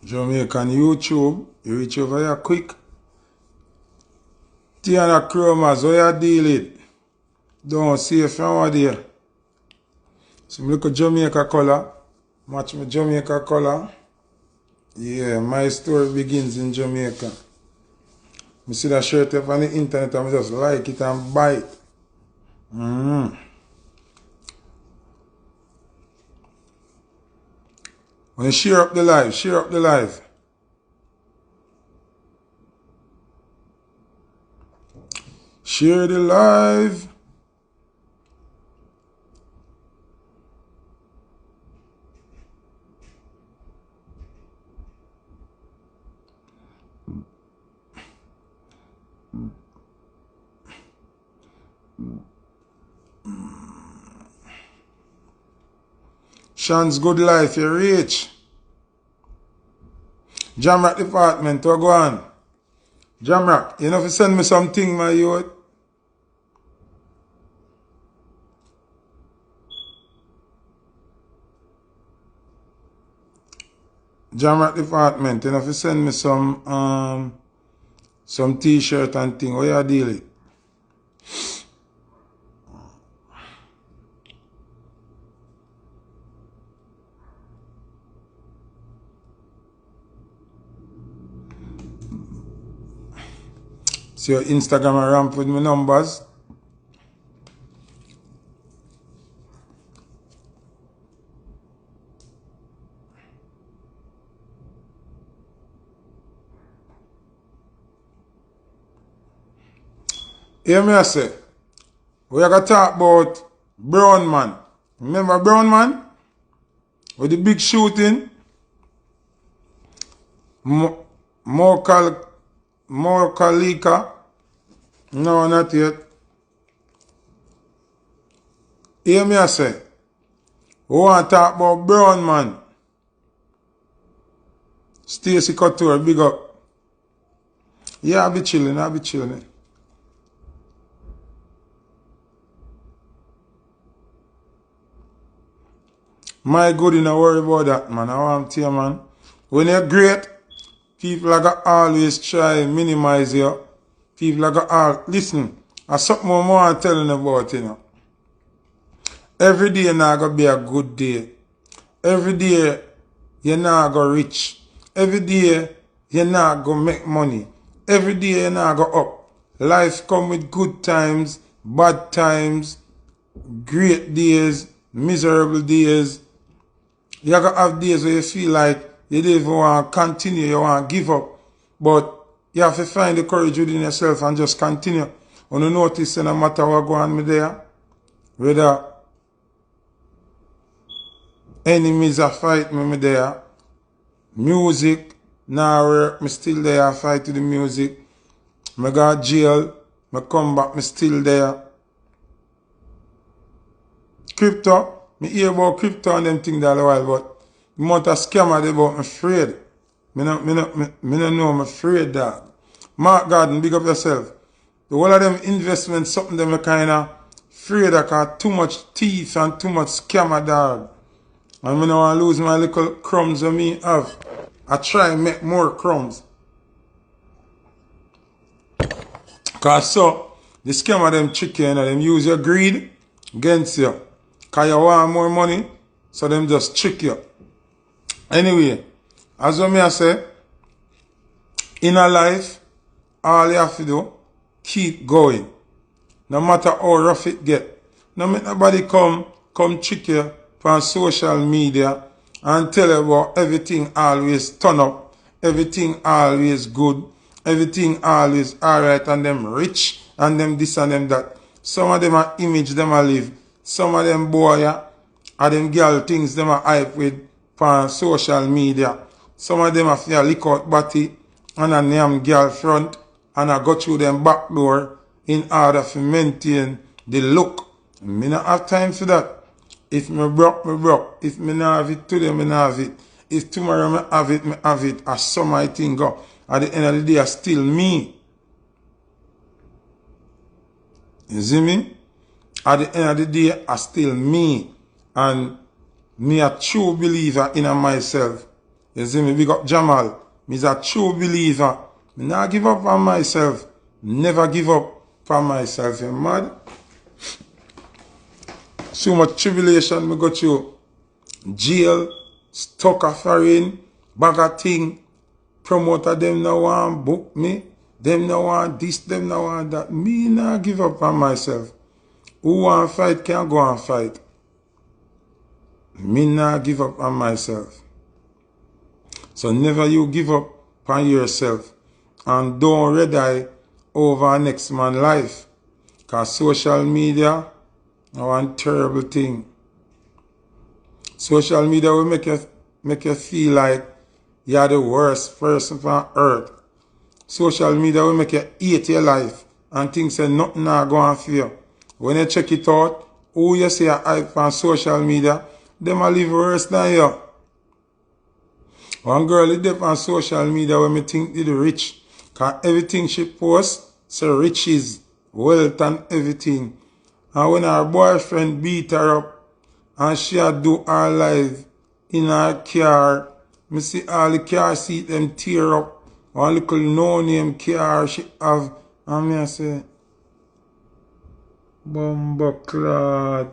Jamaican YouTube, you reach over here quick. Tiana Chromas, how you deal it? Don't see if you over there. Some look at Jamaica color. Match my Jamaica color. Yeah, my story begins in Jamaica. I see that shirt up on the internet and I just like it and buy it. When you share up the live, share up the live. Share the live. Sean's good life, you rich. Jamrock department, what go on? Jamrock, you know if you send me something, my youth? Jamrock department, you know if you send me some t-shirt and thing, what you deal it? See your Instagram and ramp with my numbers. Hear me I say, we are going to talk about Brown Man. Remember Brown Man? With the big shooting? Mokalika. No, not yet. Hear me I say, we want to talk about Brown Man. Stacy Couture, big up. Yeah, I'll be chilling. My good, in a worry about that, man. I want to tell you, man. When you're great, people are going to always try and minimize you. People are going to listen. There's something more I'm telling you about, you know. Every day you're not going to be a good day. Every day you're not going to rich. Every day you're not going to make money. Every day you're not going up. Life come with good times, bad times, great days, miserable days. You're going to have days where you feel like you don't even want to continue, you want to give up. But you have to find the courage within yourself and just continue. When you notice, no matter what go on me there, whether enemies are fighting me there, music, now work, me still there, I fight with the music. Me go to jail, me come back, me still there. Crypto, me hear about crypto and them things that a while, but the amount of scammer they about, I'm afraid. Me no know, I'm afraid, dog. Mark Garden, big up yourself. The whole of them investments, something them kind of afraid of, cause too much thief and too much scammer, dog. And me no want to lose my little crumbs that me have. I try and make more crumbs. Cause so, the scammer them trick you, them use your greed against you. Cause you want more money, so them just trick you. Anyway, as I say, in a life, all you have to do, keep going. No matter how rough it get. No make nobody come trick you on social media and tell you about everything always turn up, everything always good, everything always alright, and them rich, and them this and them that. Some of them are image them a live. Some of them boy are them girl things them are hype with on social media. Some of them have to lick out Batty and a name girl front and I go through them back door in order to maintain the look. Me not have time for that. If me broke, me broke. If me not have it today, me not have it. If tomorrow me have it, me have it. As some I think go. At the end of the day, I still me. You see me? At the end of the day, I still me. And me a true believer in myself. You see me, big up Jamal. Me's a true believer. Me not give up on myself. Never give up on myself. You mad? So much tribulation me go through. Jail, stuck a foreign, bag of thing. Promoter them no want book me. Them no want this, them no want that. Me not give up on myself. Who want fight can go and fight. Me not give up on myself. So never you give up on yourself. And don't red eye over next man's life. Because social media is one terrible thing. Social media will make you feel like you're the worst person on earth. Social media will make you hate your life and think say nothing not going for you. When you check it out, who you see a hype on social media, them a live worse than you. One girl is there on social media when me think they the rich. Cause everything she posts, say riches, wealth and everything. And when her boyfriend beat her up and she had do her life in her car, me see all the car seat them tear up. One little no-name car she have. And me I say, Bumbleclad.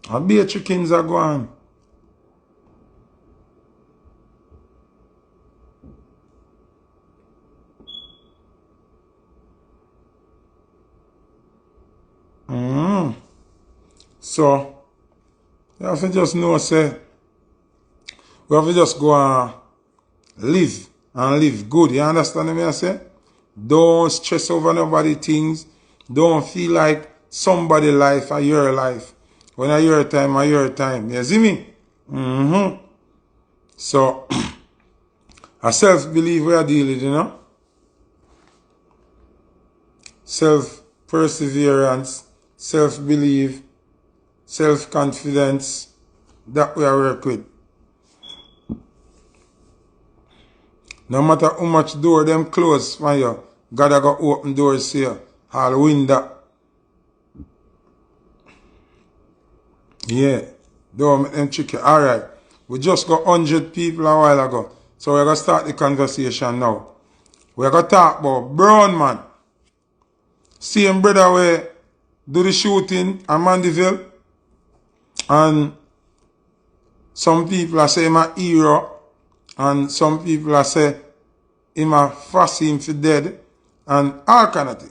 I be a chickens are gone. So, you have to just know, say, we have to just go and live good. You understand me I say? Don't stress over nobody things. Don't feel like somebody life or your life. When I your time, I your time. You see me? So, a self-belief we are dealing with, you know? Self-perseverance, self-belief, self-confidence, that we are work with. No matter how much door them close for you, God a go open doors here. All window. Yeah. Don't make them tricky. Alright. We just got 100 people a while ago. So we're going to start the conversation now. We're going to talk about Brown Man. Same brother we do the shooting in Mandeville. And some people are saying him a hero. And some people are saying him a fussy him for dead. And all kind of thing.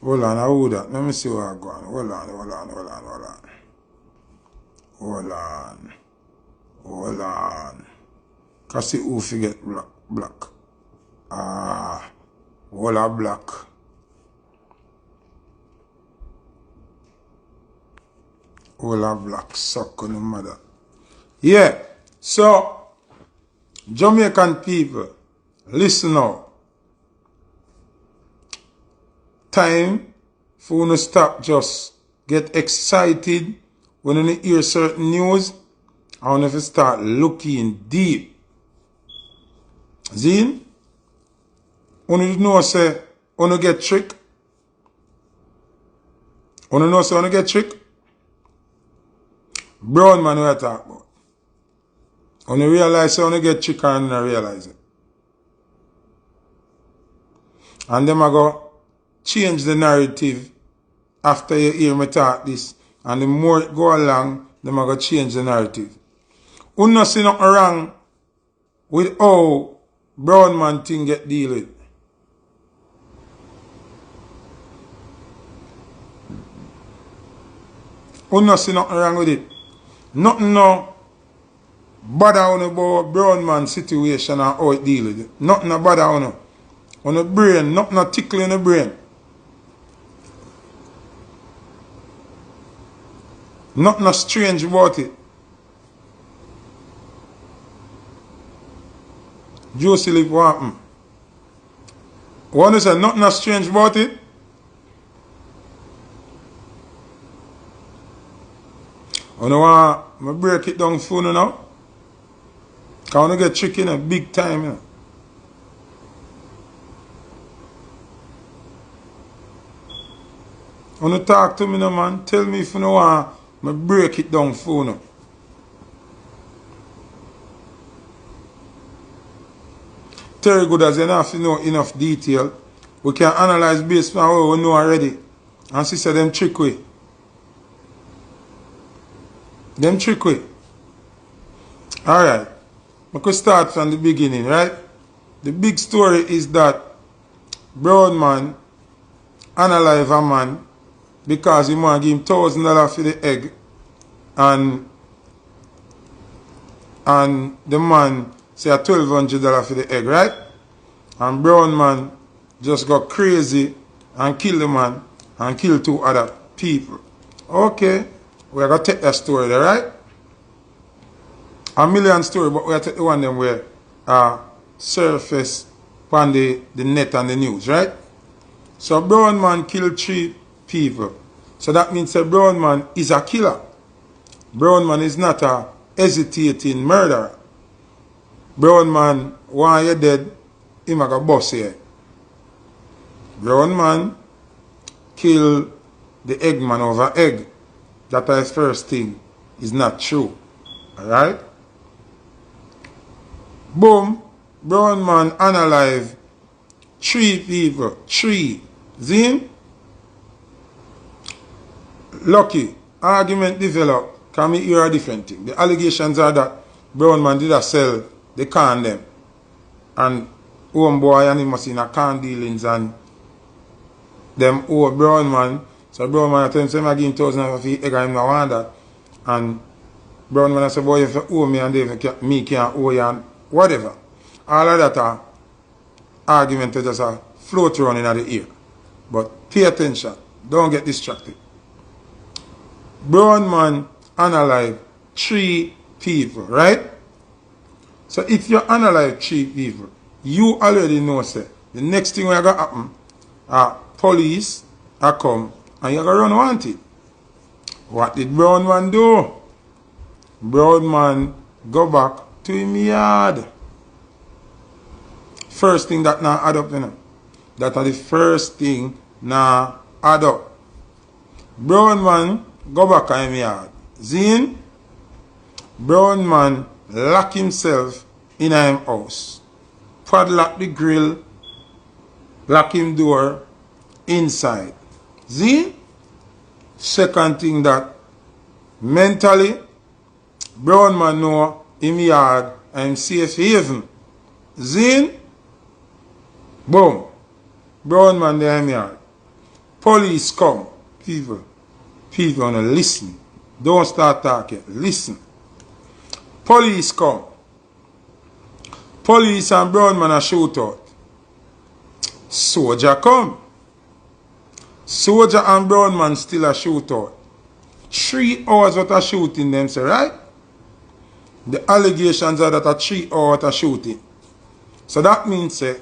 Hold on, hold that. Let me see where I'm going. Hold on. Cause see who forget black. Hold on, black. Hold on, black. Suck on the mother. Yeah. So, Jamaican people, listen now. Time for you to stop just get excited when you hear certain news and if you start looking deep. See? When you know say when you get tricked. When you know say when you get tricked. Brown man we are talking about. When you realize say when you get tricked and you realize it. And them I go change the narrative after you hear me talk this. And the more it go along, them are going to change the narrative. You not see nothing wrong with how Brown Man thing get deal with. You not see nothing wrong with it. Nothing no bother on about Brown Man situation and how it deal with it. Nothing no bother on the brain. Nothing no tickle in the brain. Nothing strange about it. Josie live what happened? What is it? Nothing strange about it? You know what? I break it down for you now. Because I want to get tricky in a big time. You know? Want to talk to me now, man? Tell me if you know want I break it down for you. Very good as you don't have to know enough detail. We can analyze based on what we know already. And she said them trick way. Them trick way. Alright. We could start from the beginning, right? The big story is that brown man analyze a man because he want to give him $1,000 for the egg, and the man say $1,200 for the egg, right? And brown man just got crazy and kill the man and kill 2 other people. Okay, we're going to take that story there, right? A million story, but we're going to take the one them where surface on the net and the news, right? So brown man killed 3 people. So that means a brown man is a killer. Brown man is not a hesitating murderer. Brown man, while you're dead, him a go bust here. Brown man kill the eggman over egg. That is first thing. Is not true. Alright? Boom. Brown man unalive 3 people. 3. Zin? Lucky. Argument develop. Can we hear a different thing? The allegations are that brown man did a sell the can them. And homeboy and him must in a can dealings and them owe brown man. So brown man tell him say I give him $1,000 for the egg and him no want that. And brown man say boy if you owe me and me can't owe you and whatever. All of that are argument to just float around in the ear. But pay attention. Don't get distracted. Brown man analyze 3 people, right? So if you analyze 3 people, you already know, say, the next thing will happen, police are come and you're going to run wanted. What did brown man do? Brown man go back to him yard. First thing that now add up, you know. That are the first thing now add up. Brown man go back to him yard. Zin? Brown man lock himself in him house. Padlock the grill. Lock him door inside. See? Second thing that mentally brown man know him yard and safe haven. See? Boom. Brown man there him yard. Police come. People wanna listen. Don't start talking. Listen. Police come. Police and brown man a shoot out. Soldier come. Soldier and brown man still a shoot out. 3 hours what a shooting them say, right? The allegations are that a 3 hours what a shooting. So that means say,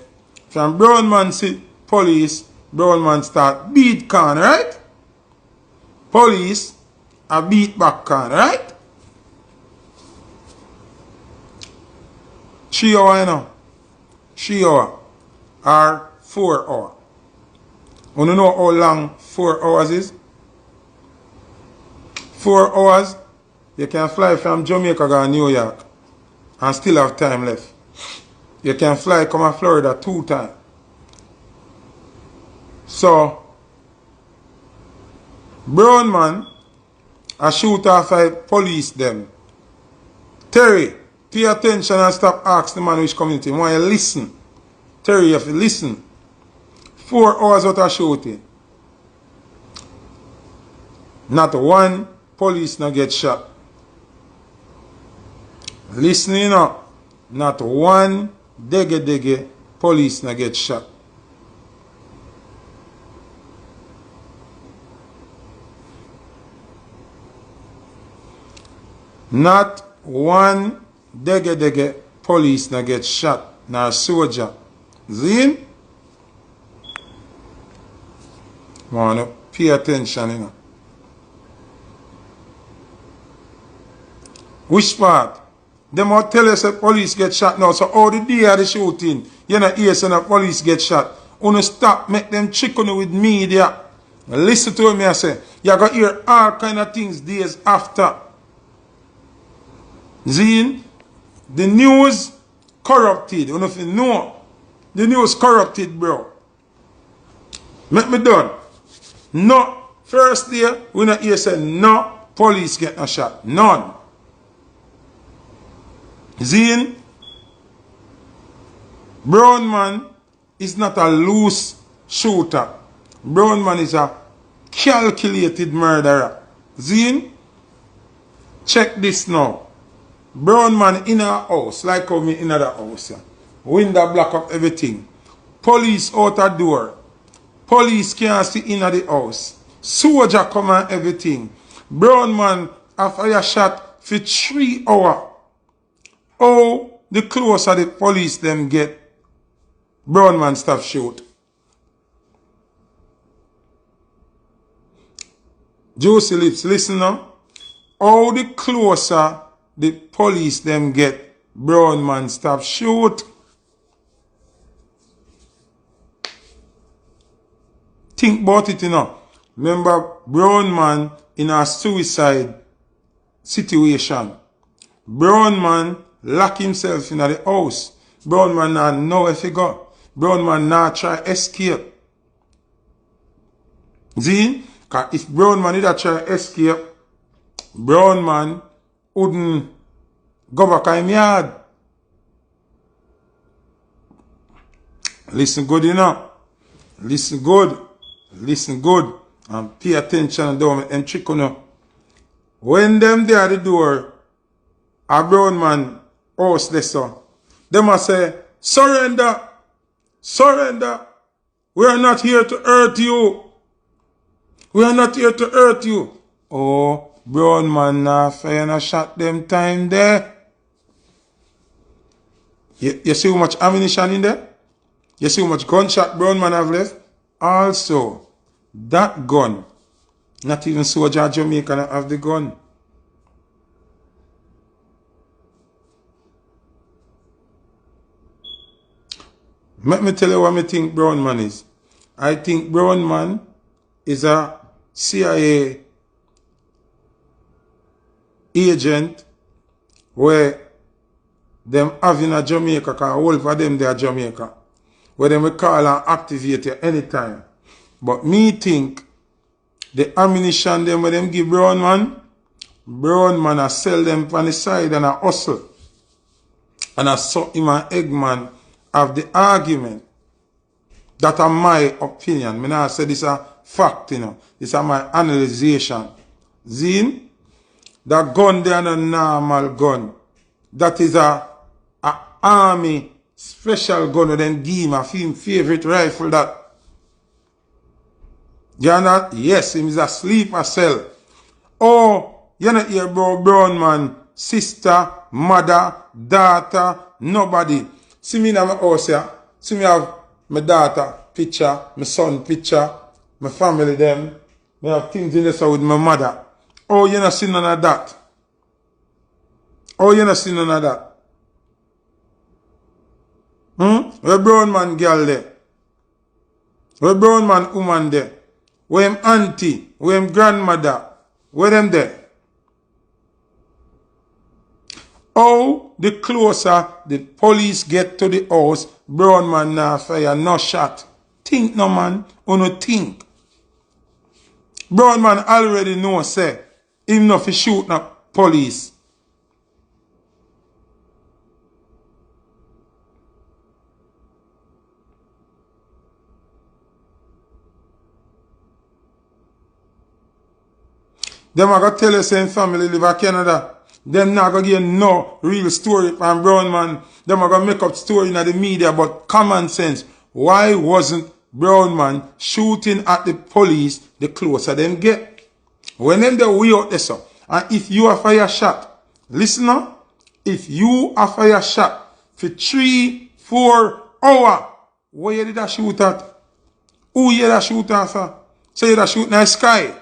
from brown man see police, brown man start beat can, right? Police a beat back can, right? 3 hours, you know. 3 hours or 4 hours. You know how long 4 hours is? 4 hours, you can fly from Jamaica to New York and still have time left. You can fly come to Florida 2 times. So, brown man a shoot off police them. Terry, pay attention and stop asking the man which community. Why you listen? Terry, you have to listen. 4 hours out of shooting. Not one police not get shot. Listening up. Not one dege police not get shot. Not one dege police not get shot. Nor soldier. Zin? Wanna pay attention, you know. Which part? Them will tell us that police get shot now. So all the day of the shooting, you know, hear saying that police get shot. Wanna stop, make them chicken with media. Listen to me, I say. You got to hear all kind of things days after. See? The news corrupted. You know if you know. The news corrupted, bro. Make me done. No. First day, we not hear say no police get no shot. None. See? Brown man is not a loose shooter. Brown man is a calculated murderer. See? Check this now. Brown man in a house, like how me in the house. Window block up everything. Police out a door. Police can't see in the house. Soldier come and everything. Brown man a fire shot for 3 hours. Oh, the closer the police them get, brown man stop shoot. Juicy lips, listen now. How the closer the police them get, brown man stop shoot. Think about it, you know. Remember, brown man in a suicide situation. Brown man lock himself in the house. Brown man not know where to go. Brown man not try escape. See? Because if brown man did try escape, brown man wouldn't go back in yard. Listen good, you know. Listen good. Listen good. And pay attention and don't make them trick on you. When them there at the door, a brown man house lesson, them a say, surrender. Surrender. We are not here to hurt you. We are not here to hurt you. Oh, brown man nah fire and shot them time there. You see how much ammunition in there? You see how much gunshot brown man have left? Also, that gun, not even soldier Jamaican have the gun. Let me tell you what I think brown man is. I think brown man is a CIA agent where them having a Jamaica, because all of them they are Jamaica, where them will call and activate you anytime. But me think the ammunition them where them give brown man a sell them on the side and a hustle. And I saw him and Eggman have the argument. That are my opinion. Me not say this a fact, you know. This is my analyzation. Zin, that gun there is a normal gun. That is a army special gun with them give him a favorite rifle that. You not? Yes, him is a sleeper cell. Oh, you not hear about brown man, sister, mother, daughter, nobody. See me in my house here. See me have my daughter picture, my son picture, my family them. Me have things in this with my mother. Oh, you not see none of that. Oh, you not see none of that. Where brown man girl there? Where brown man woman there? Where him auntie? Where him grandmother? Where them there? Oh, the closer the police get to the house, brown man now fire, no shot. Think no man, or no think. Brown man already know say, him not fi shoot na police. Them a go tell you say family live in Canada. Them not gonna give no real story from brown man. Them are gonna make up story in the media, but common sense. Why wasn't brown man shooting at the police the closer them get? When them they way out there, so, and if you are fire shot, listen now, if you are fire shot for 3-4 hours, where you did that shoot at? Who you that shoot at, sir? So you that shoot in the sky?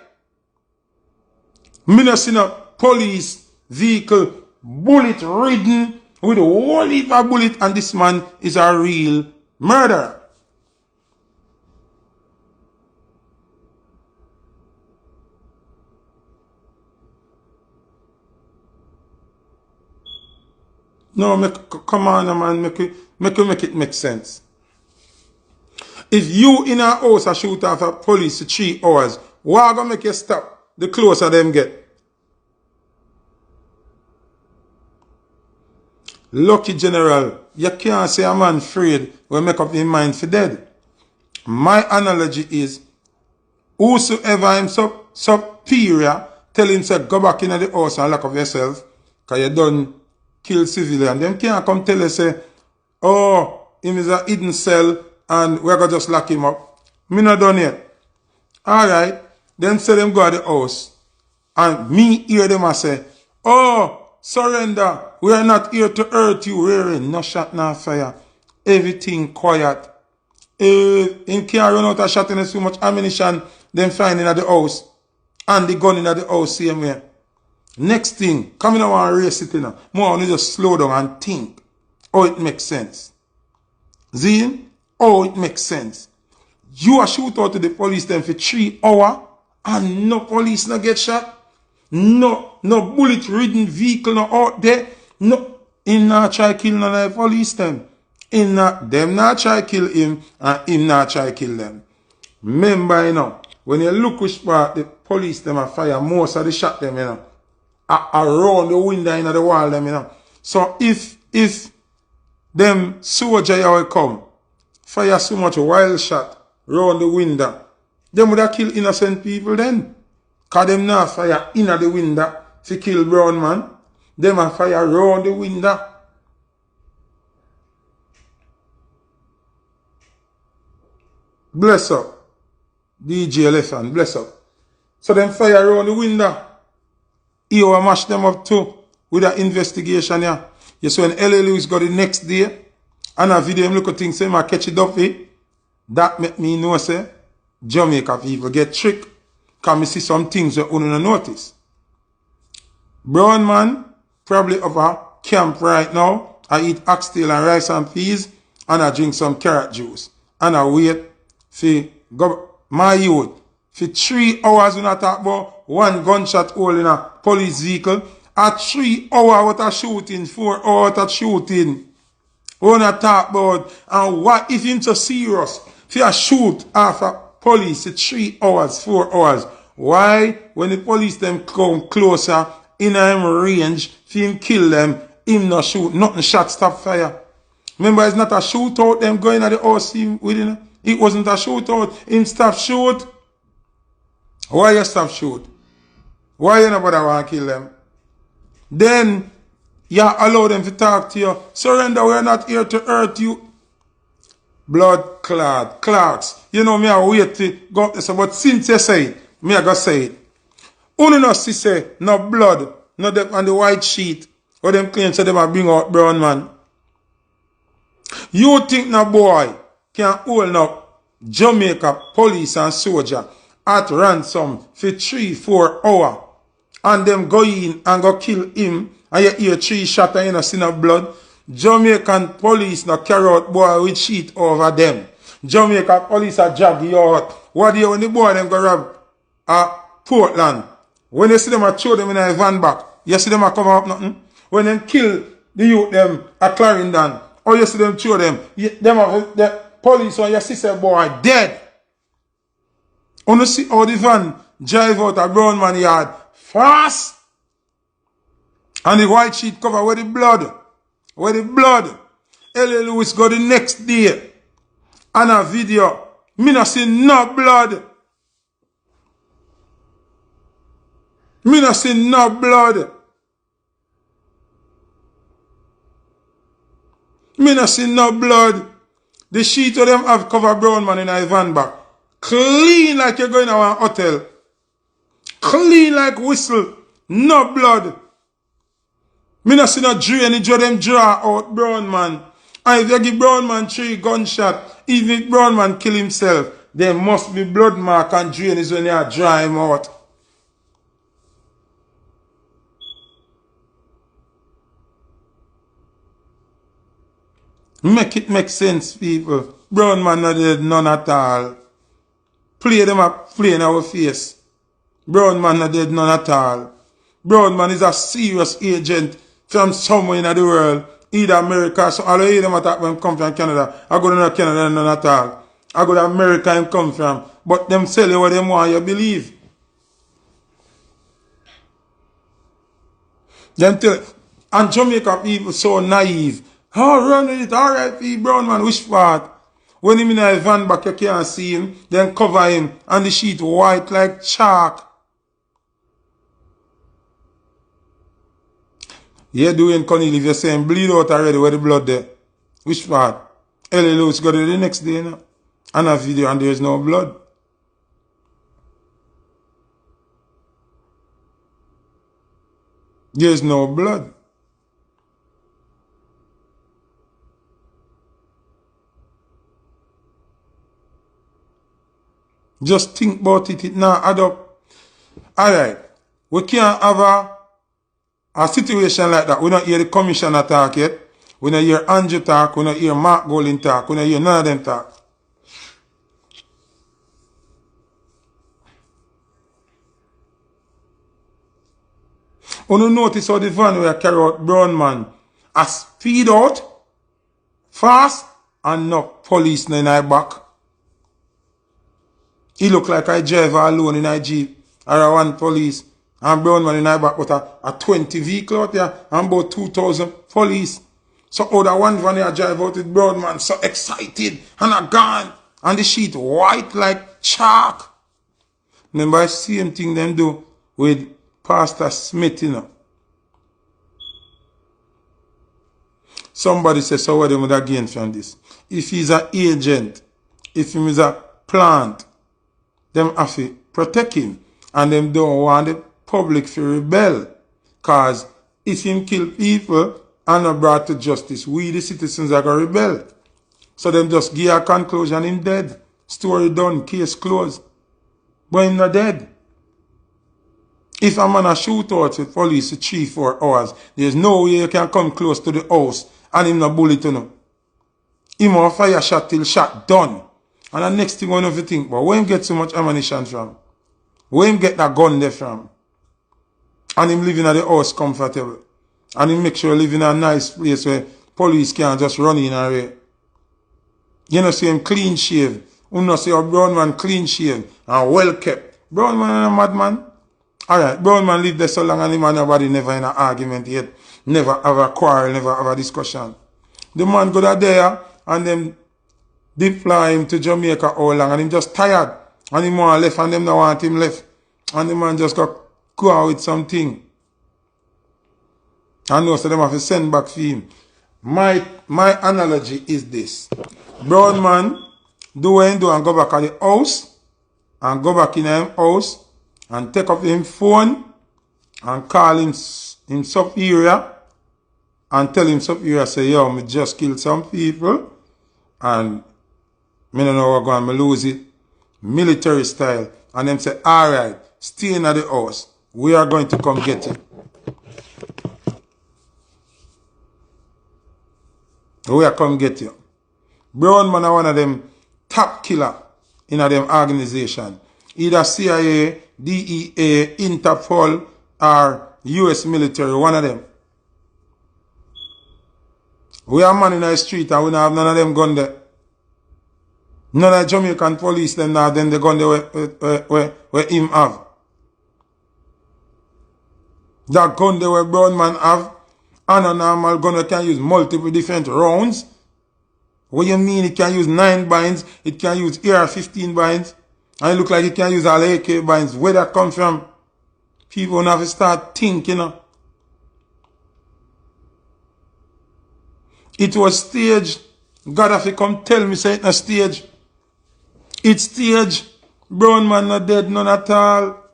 Me not see no police vehicle bullet ridden with a whole heap of bullet, and this man is a real murderer. No, come on, man, make it make sense. If you in a house a shoot off a police for 3 hours, why gonna make you stop the closer them get? Lucky General, you can't say a man afraid when make up his mind for dead. My analogy is, whosoever him superior tell him to go back in the house and lock up yourself, because you done kill civilian. Them can't come tell you say, oh, him is a hidden cell and we're going to just lock him up. Me not done yet. Alright, then say them go to the house. And me hear them and say, oh, surrender. We are not here to hurt you. We're no shot, no fire. Everything quiet. In can't run out of shot and so much ammunition them finding at the house. And the gun in at the house same way. Next thing, come in and race it in. More only just slow down and think. Oh, it makes sense. See? Oh, it makes sense. You are shoot out to the police them for 3 hours and no police no get shot. No bullet ridden vehicle no out there. No, him not try kill none of the police them. Them not try kill him and him not try kill them. Remember, you know, when you look which part the police them a fire, most of the shot them, you know, around the window in the wall them, you know. So if them soldier will come, fire so much wild shot round the window, them would have killed innocent people then. Cause them not fire in the window to kill brown man. Them a fire round the window. Bless up. DJ Elephant, bless up. So them fire around the window. You will mash them up too with that investigation here. You see when L.A. Lewis got the next day and a video him look at things say I catch it up with. That make me know say Jamaica people get tricked. Cause me see some things that you don't notice. Brown man probably over camp right now. I eat oxtail and rice and peas and I drink some carrot juice. And I wait for my youth. For 3 hours when I talk about 1 gunshot hole in a police vehicle. At 3 hours what a shooting, 4 hours what a shooting. When I talk about and what if it's so serious? If you shoot after police 3 hours, 4 hours. Why? When the police them come closer in him range, if him kill them, him not shoot, nothing shot stop fire. Remember, it's not a shootout them going at the house within. It wasn't a shootout. Him stop shoot. Why you stop shoot? Why you nobody want to kill them? Then you allow them to talk to you. Surrender, we're not here to hurt you. Blood clots. You know me, I wait to go up this, but since you say it, me I go say it. Only no see say, no blood, no them on the white sheet, or them claim say them a bring out brown man. You think no boy can hold up Jamaica police and soldier at ransom for 3-4 hours and them go in and go kill him and you hear 3 shots and you no see no blood? Jamaican police no carry out boy with sheet over them. Jamaica police a drag you out. What do you when the boy them go rob Portland? When you see them a throw them in a van back, you see them a cover up nothing. When them kill the youth them at Clarendon, or you see them throw them, the police or your sister boy dead. You see how the van drive out a brown man yard fast. And the white sheet cover where the blood. Where the blood. L.A. Lewis go the next day. And a video. Me not see no blood. Me not see no blood. Me not see no blood. The sheet of them have covered brown man in a van back. Clean like you're going to a hotel. Clean like whistle. No blood. Me not see no drain. Them draw out brown man. And if you give brown man 3 gunshot, even if brown man kill himself, there must be blood mark and drain is when you dry him out. Make it make sense, people. Brown man not dead none at all. Play them up, play in our face. Brown man not dead none at all. Brown man is a serious agent from somewhere in the world. either America, so all of them attack when come from Canada. I go to Canada and none at all. I go to America and come from. But them sell you what them want you believe. Them tell, and Jamaica people so naive. Oh, run with it, alright, brown man, which part? When him in a van back, you can't see him, then cover him, and the sheet white like chalk. You doing Cornelius, you're saying bleed out already, where the blood there? Which part? Ellie Lewis got it the next day, you know? And a video, and there's no blood. There's no blood. Just think about it, it now add up. Alright, we can't have a situation like that. We don't hear the commissioner talk yet. We don't hear Andrew talk. We don't hear Mark Golding talk. We don't hear none of them talk. We don't notice how the van will carry out brown man a speed out fast and no police in our back. He look like I drive alone in a jeep or a one police and brown man in our back, but a 20 vehicle out there and about 2,000 police. So other one van here drive out with brown man so excited and a gun and the sheet white like chalk. Remember the same thing them do with Pastor Smith, you know. Somebody says, so what they would have gained from this? If he's an agent, if he is a plant, them have to protect him. And them don't want the public to rebel. Because if him kill people and not brought to justice, we the citizens are going to rebel. So them just give a conclusion, him dead. Story done, case closed. But him not dead. If a man a shoot out with police for 3-4 hours, there's no way you can come close to the house and him not bullet on him. Him a fire shot till shot done. And the next thing one of you think, but where him get so much ammunition from? Where him get that gun there from? And him living at the house comfortable. And him make sure he live in a nice place where police can't just run in and away. You know, see him clean shave. You know, see a brown man clean shave and well kept. Brown man and a madman. Alright, brown man live there so long and him and nobody never in an argument yet. Never have a quarrel, never have a discussion. The man go there and them deploy him to Jamaica all long and him just tired. And him want left and them don't want him left. And the man just got go out with something. And know so them have to send back for him. My analogy is this. Brown man do what he do and go back at the house and go back in him house and take up him phone and call him superior and tell him superior say, yo, me just killed some people and me don't know what going, me lose it. Military style. And them say, alright, stay in the house. We are going to come get you. We are come get you. Brown man are one of them top killer in a them organization. Either CIA, DEA, Interpol, or US military, one of them. We are man in the street and we don't have none of them gun there. None of the Jamaican police them now then the gun there where him have. That gun there where brown man have, and a normal gun that can use multiple different rounds. What you mean it can use 9 binds, it can use AR-15 binds, and it look like it can use all AK binds. Where that come from? People have to start thinking, you know. It was staged. God have to come tell me say it's not staged. It's staged. Brown man not dead, none at all.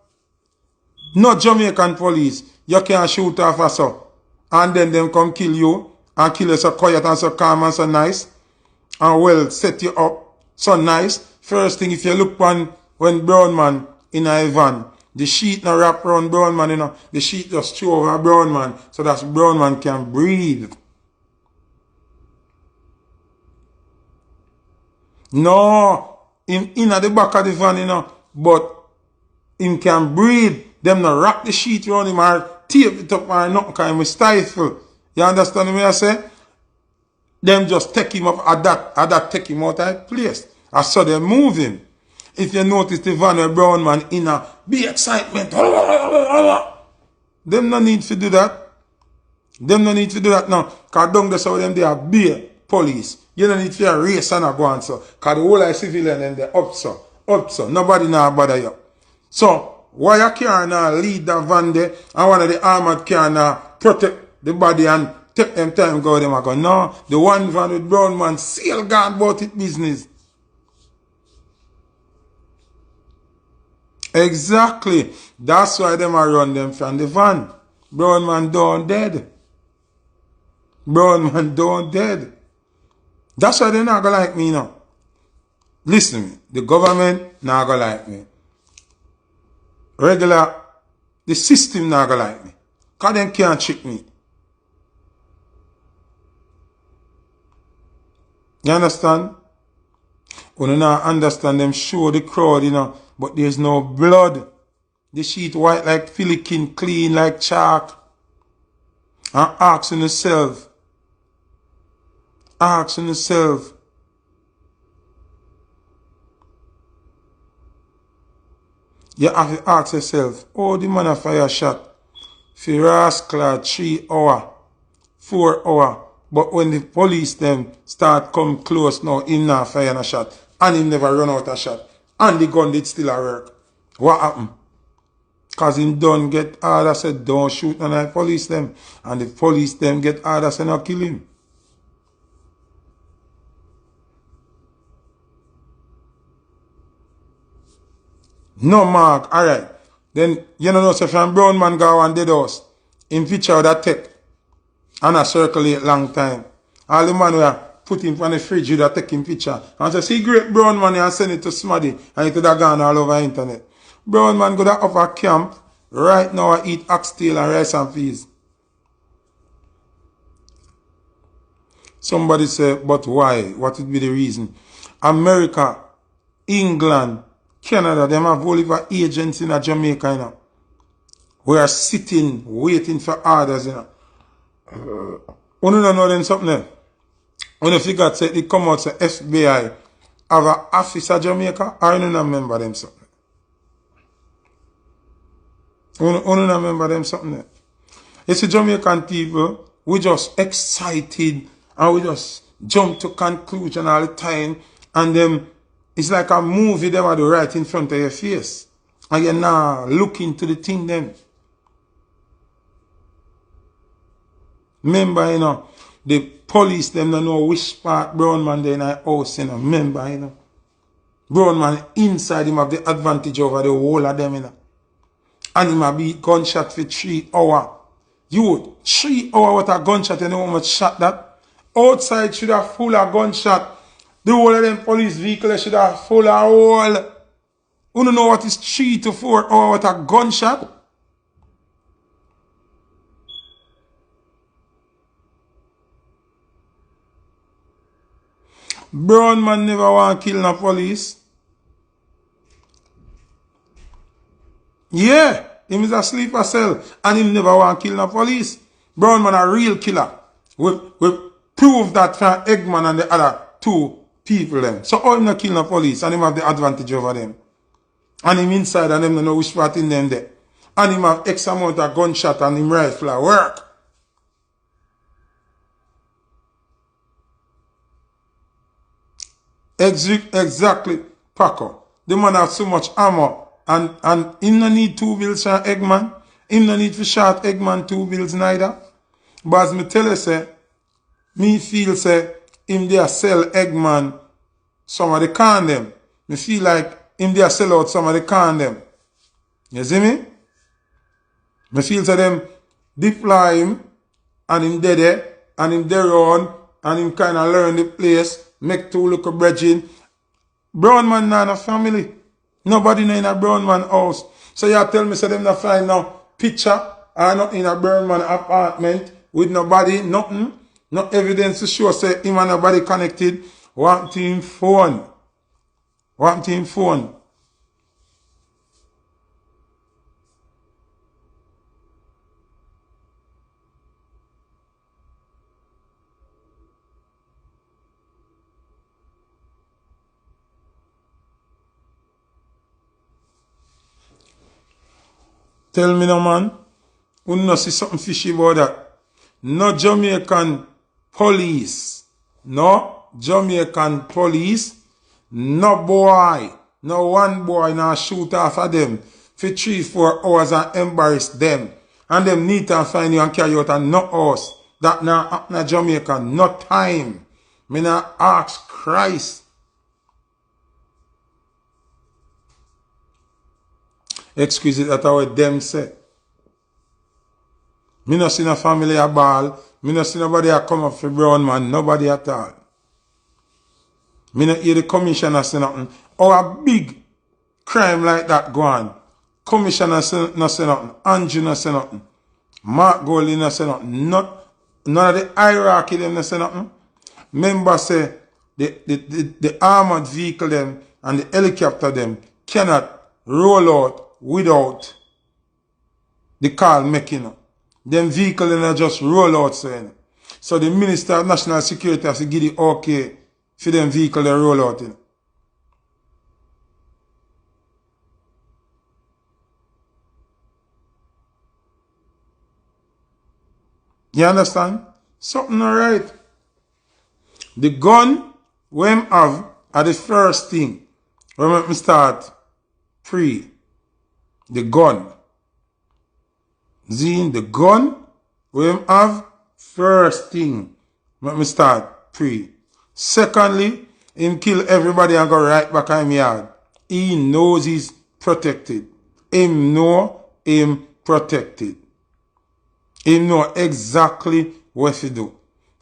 No Jamaican police. You can't shoot off a so. And then them come kill you. And kill you so quiet and so calm and so nice. And well set you up. So nice. First thing if you look on when brown man in a van. The sheet not wrap around brown man, you know. The sheet just throw over brown man. So that brown man can breathe. No, him in at the back of the van, you know, but him can breathe. Them not wrap the sheet around him or tape it up or nothing because him stifle. You understand what I say? Them just take him up at that take him out of that place. I saw them move him. If you notice the van where brown man in a big excitement. Them no need to do that. Them no need to do that now. Cause down there so them they are beer police. You don't need to race and go on so. Cause the whole of civilian and they up so. Up so. Nobody now bother you. So why you can't lead that van there and one of the armored car now protect the body and take them time go them and go. No, the one van with brown man still gone about it business. Exactly. That's why them are run them from the van. Brown man down dead. Brown man down dead. That's why they not gonna like me now. Listen to me. The government not gonna like me. The system not gonna like me. Cause them can't trick me. You understand? When you not understand them show the crowd, you know, but there's no blood. The sheet white like filikin, clean like chalk. And asking yourself. Asking yourself. You have to ask yourself, oh, the man a fire shot. For rascal 3 hours, 4 hours. But when the police them start come close now, him not fire a shot. And him never run out a shot. And the gun did still a work. What happened? Cause him done get order said don't shoot none of the police them. And the police them get order said not kill him. No mark, alright. Then you know so from brown man go and dead house. In picture that take. And I circulate long time. All the man will put him on the fridge with a taking picture. And say, see great brown man and send it to somebody. And it would have gone all over the internet. Brown man go to upper camp. Right now I eat oxtail and rice and peas. Somebody say, but why? What would be the reason? America, England, Canada, them have all of agents in Jamaica, you know. We are sitting, waiting for orders, you know. You don't know them something there. When you figure say they come out say FBI have an office at Jamaica, I don't remember them something. You don't remember them something there. You see Jamaican people, we just excited and we just jump to conclusion all the time and them it's like a movie them are right in front of your face. And you're now looking to the thing them. Remember, you know, the police them don't know which part brown man they in a house, you know. Remember, you know. Brown man inside him have the advantage over the whole of them, you know. And him have be gunshot for 3 hours. You 3 hours with a gunshot, you know how much shot that? Outside should have full of gunshot. The whole of them police vehicles should have full of hole. You don't know what is 3 to 4 hours with a gunshot? Brown man never want to kill no police. Yeah, him is a sleeper cell and him never want to kill no police. Brown man a real killer. We prove that from Eggman and the other 2 people them. So how him not kill no police and him have the advantage over them. And him inside and them don't know which part in them there. And him have X amount of gunshot and him rifle at work. Exactly, Paco. The man have so much armor and him no need 2 bills from Eggman. Him no need to shot Eggman 2 bills neither. But as me tell you say, me feel say him there sell Eggman some of the can them. Me feel like him there sell out some of the can them. You see me? Me feel say them deploy him and him there and him there on and him kind of learn the place. Make 2 little brethren. Brown man not in a family. Nobody in a brown man house. So you tell me say them not find no picture or not in a brown man apartment with nobody, nothing. No evidence to show say him and nobody connected. Want him phone. Want him phone. Tell me no man. You no see something fishy about that. No Jamaican police. No Jamaican police. No boy. No one boy now shoot off of them for 3-4 hours and embarrass them. And them need to find you and carry you out and not us. That now happen in Jamaica. No time. Me now ask Christ. Excuse it, that's what them say. Me no see no family a ball. Me no see nobody a come up for brown man. Nobody at all. Me no hear the commissioner say nothing. Or a big crime like that go on. Commissioner no say nothing. Andrew no say nothing. Mark Goldie no say nothing. None of the hierarchy them no say nothing. Members say the armored vehicle them and the helicopter them cannot roll out without the call making up. Them vehicle then just roll out saying. So the Minister of National Security has to give the okay for them vehicle to roll out in. You understand? Something alright. The gun we have are the first thing. When we start pre. The gun. Zine, the gun we have first thing. Let me start pre. Secondly, him kill everybody and go right back in him yard. He knows he's protected. Him know him protected. He know exactly what to do.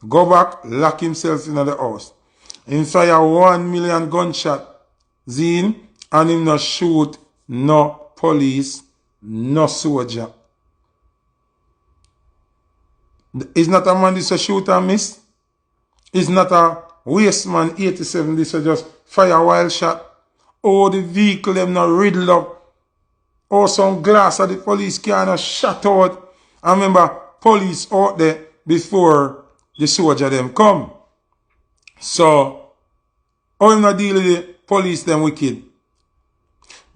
Go back, lock himself in the house. Him fire 1 million gunshot. Zine, and him not shoot no police, no soldier. Is not a man this a shoot and miss. Is not a waste man 87 this a just fire wild shot. Oh, the vehicle them not riddled up. Or some glass of the police car not shut out. I remember police out there before the soldier them come. So, how him not deal with the police them wicked?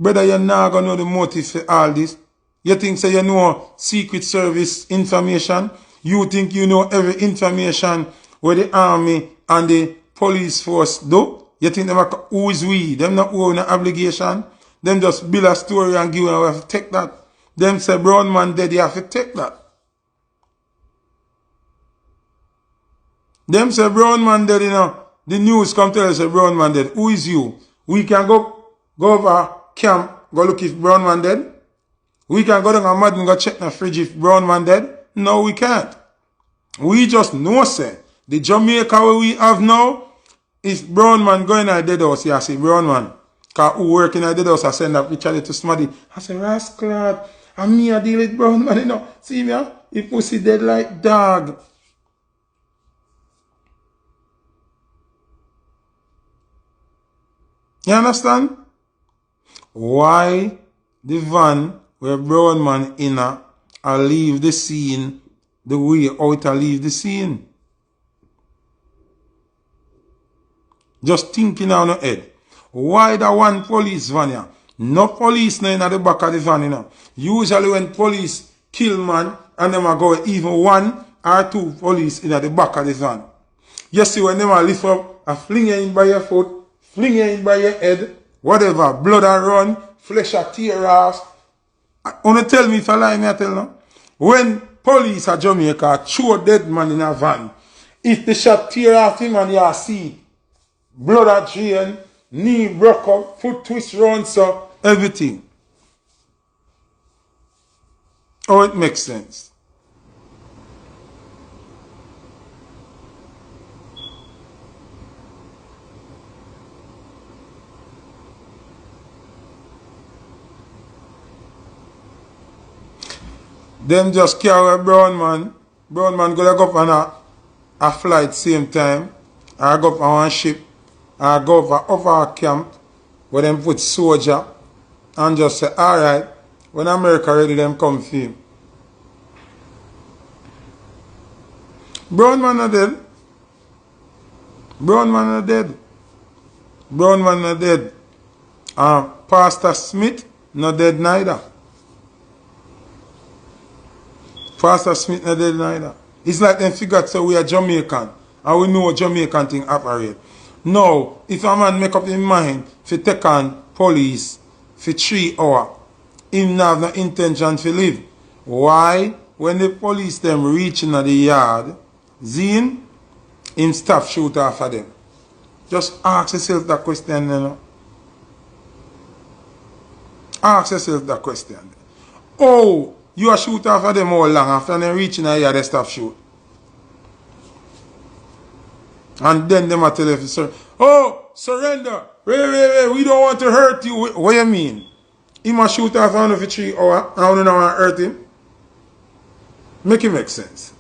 Brother, you're not going to know the motive for all this. You think say you know Secret Service information. You think you know every information where the army and the police force do. You think them who is we? Them not own an obligation. Them just build a story and give you have to take that. Them say brown man dead, you have to take that. Them say brown man dead, you know. The news come tell us say brown man dead. Who is you? We can go over camp, go look if brown man dead. We can go down a mud and go check the fridge if brown man dead. No, we can't. We just know, say, the Jamaica where we have now, if brown man go in a dead house, you say brown man. Because who work in a dead house, I send a picture to somebody. I say, rascal, and me I deal with brown man, you know. See me, if pussy dead like dog. You understand? Why the van where brown man in a leave the scene the way out to leave the scene? Just thinking on your head. Why the one police van here? No police in the back of the van, you know. Usually when police kill man and them go even 1 or 2 police in the back of the van. You see when them lift up and fling you in by your foot, fling you in by your head, whatever, blood a run, flesh a tear off. Wanna tell me if I lie, me I tell no. When police at Jamaica throw a dead man in a van, if the shot tear off him and you see blood a drain, knee broke up, foot twist round, so everything. Oh, it makes sense. Them just carry a brown man. Brown man go up on a flight same time. I go up on one ship. I go over a camp where them put soldier and just say, alright, when America ready, them come for him. Brown man are dead. Brown man are dead. Brown man are dead. Pastor Smith not dead neither. Pastor Smith not dead neither. It's like them figured so we are Jamaican and we know Jamaican thing operate. Now, if a man make up his mind to take on police for 3 hours, him not have no intention to live. Why? When the police them reach in the yard, him stop shoot after them. Just ask yourself that question, you know. Ask yourself that question. Oh, you are shoot after them all long after they reach in the yard, they stop shoot. And then them are tell you, oh, surrender. Wait, we don't want to hurt you. What do you mean? He must shoot after him for 3 hours and I don't want to hurt him. Make it make sense.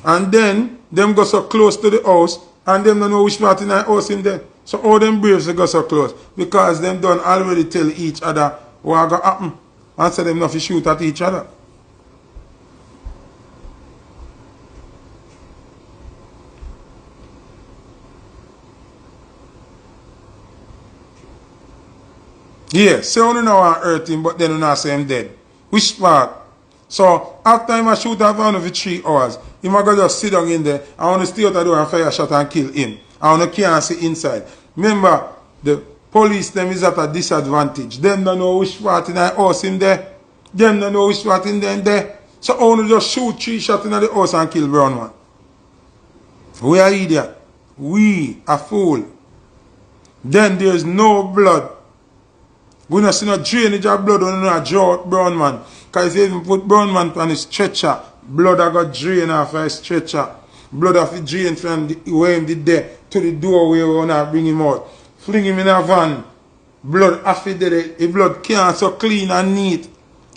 And then them go so close to the house and them don't know which part in the house in there. So all them braves they go so close because them done already tell each other what going to happen and so them not to shoot at each other. Yeah, so you know I hurt him, but then you not say him dead. Which part? So after him I shoot at him for 3 hours, he might go just sit down in there. I want to stay out the door and fire a shot and kill him. I want to can't see inside. Remember, the police them is at a disadvantage. Them don't know which part in the house in there. Them don't know which part in there. So I want to just shoot 3 shots in the house and kill brown man. We are idiot. We are fool. Then there's no blood. We don't see no drainage of blood when we don't draw out brown man. Because if you even put brown man on his stretcher, blood I got drain off his stretcher. Blood of the drain from where him did there to the door where we want to bring him out. Fling him in a van. Blood off it there. The blood can't so clean and neat.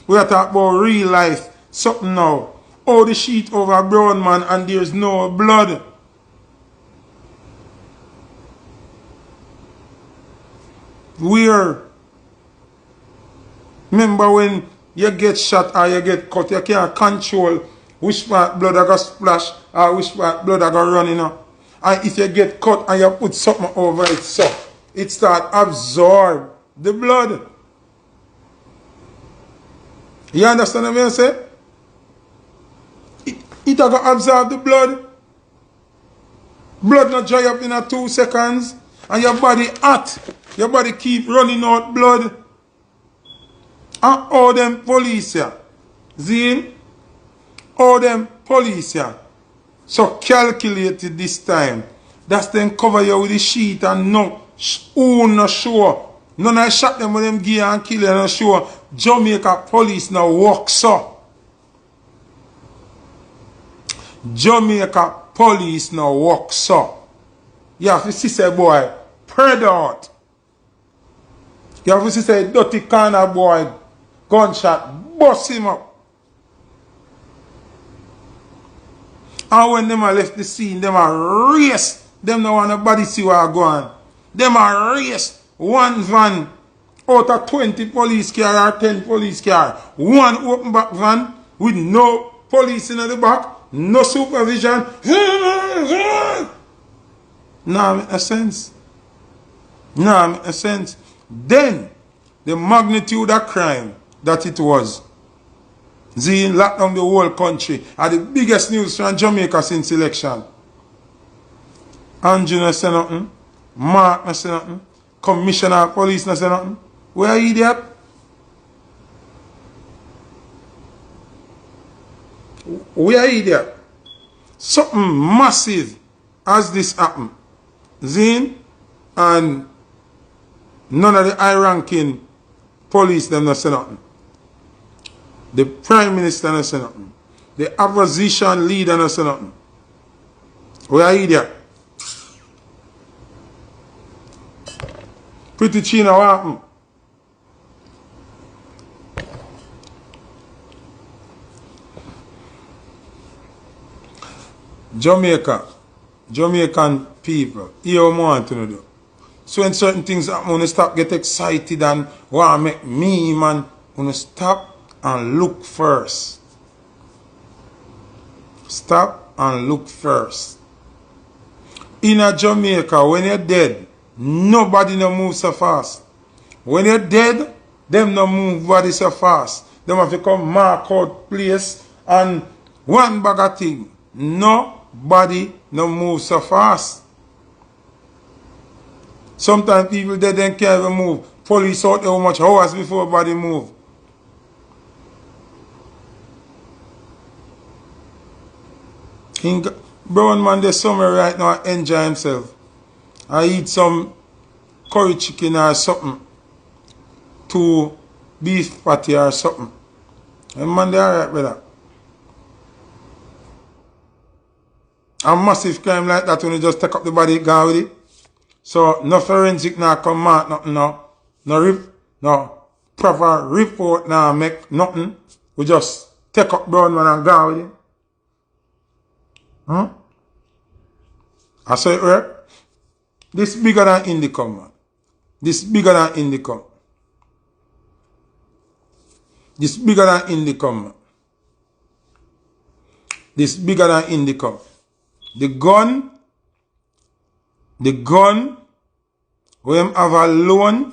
We are talking about real life. Something now. All the sheet over brown man and there's no blood. Where? Remember when you get shot or you get cut, you can't control which part blood I got splash or which part blood I got run, you know. And if you get cut and you put something over it, so it start absorb the blood. You understand what I'm saying? It got absorb the blood. Blood not dry up in 2 seconds and your body hot. Your body keep running out blood. And all them police here, see? All them police here, so calculated this time. That's them cover you with the sheet and no, who no sure. None of shot them with them gear and kill them no sure. Jamaica police now work so. Jamaica police now work so. You have to see say boy, spread out. You have to see say dirty corner boy. Gunshot, bust him up. And when them are left the scene, them are race. Them no want nobody see where I go on. Them are race. One van out of 20 police car or 10 police car. One open back van with no police in the back, no supervision. Nah, make a sense. Nah, make a sense. Then the magnitude of crime that it was. See, locked down the whole country. Are the biggest news from Jamaica since election. Andrew no say nothing. Mark no say nothing. Commissioner of Police no say nothing. Where are you there? Where are you there? Something massive as this happened. See? And none of the high-ranking police them no say nothing. The Prime Minister no say nothing. The opposition leader no say nothing. Where are you there? Pretty China what happened? Jamaican people, here what I want to do. So when certain things happen, when you stop get excited and want to make me, man, when you stop and look first. Stop and look first. In a Jamaica, when you're dead, nobody no move so fast. When you're dead, them no move body so fast. Them have to come mark out place And one bag of thing, nobody no move so fast. Sometimes people they can't even move. Police out there how much hours before body move. Brown man there somewhere right now enjoy himself. I eat some curry chicken or something. 2 beef patty or something. And man they alright brother. A massive crime like that when you just take up the body gone with it. So no forensic now come out nothing no proper report now make nothing. We just take up brown man and go with it. I say it right? This bigger than Indicom, man. This bigger than Indicom. This bigger than Indicom, man. This bigger than Indicom. The gun where him have alone,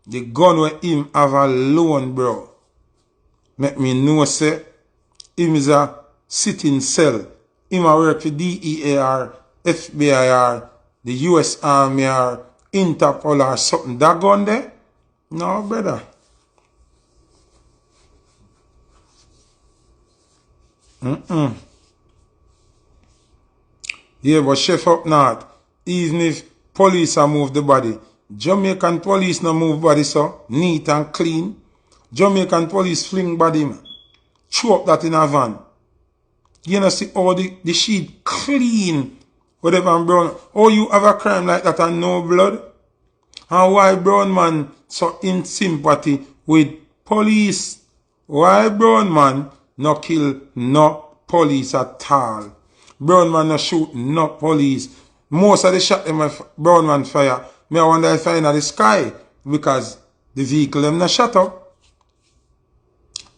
the gun where him have alone, bro. Make me know say him is a sitting cell. Him a work for DEA, FBI, the US Army or Interpol or something. That gun there? No, brother. Yeah, but chef up north, even if police are move the body, Jamaican police no move body so neat and clean. Jamaican police fling body, man. Throw up that in a van. You know see all the sheet clean. Whatever and brown. Oh, you have a crime like that and no blood? And why brown man so in sympathy with police? Why brown man no kill no police at all? Brown man no shoot no police. Most of the shot them brown man fire. Me I wonder if I in the sky because the vehicle them not shut up.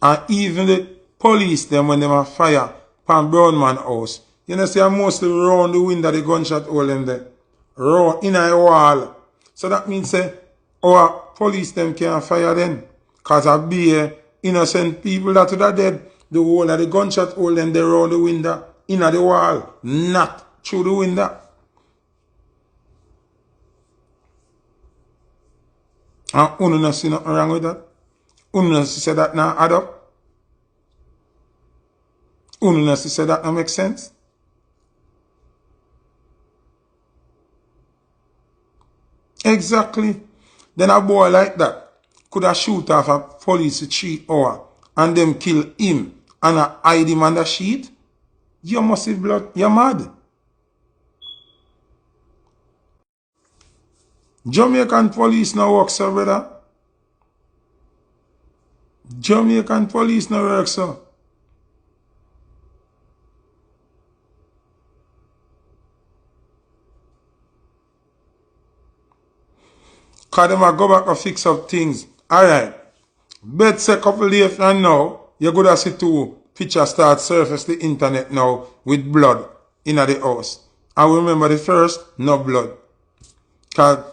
And even the police them when them a fire pan brown man house. You know see mostly round the window the gunshot hole them there. Round in a wall. So that means say our police them can't fire then. Cause I be innocent people that would have dead. The whole of the gunshot hole them there round the window. In the wall, not through the window. And you don't see nothing wrong with that. You don't see that now add up. You don't see that now make sense. Exactly. Then a boy like that could have shoot off a police 3 hours and them kill him and hide him on the sheet. You must have blood. You're mad. Jamaican police no work, sir, brother. Jamaican police no work, sir. Cause them a go back and fix up things. Alright. Bet say couple days from now, you're gonna see 2 pictures start surface the internet now with blood in the house. And remember the first, no blood. Cause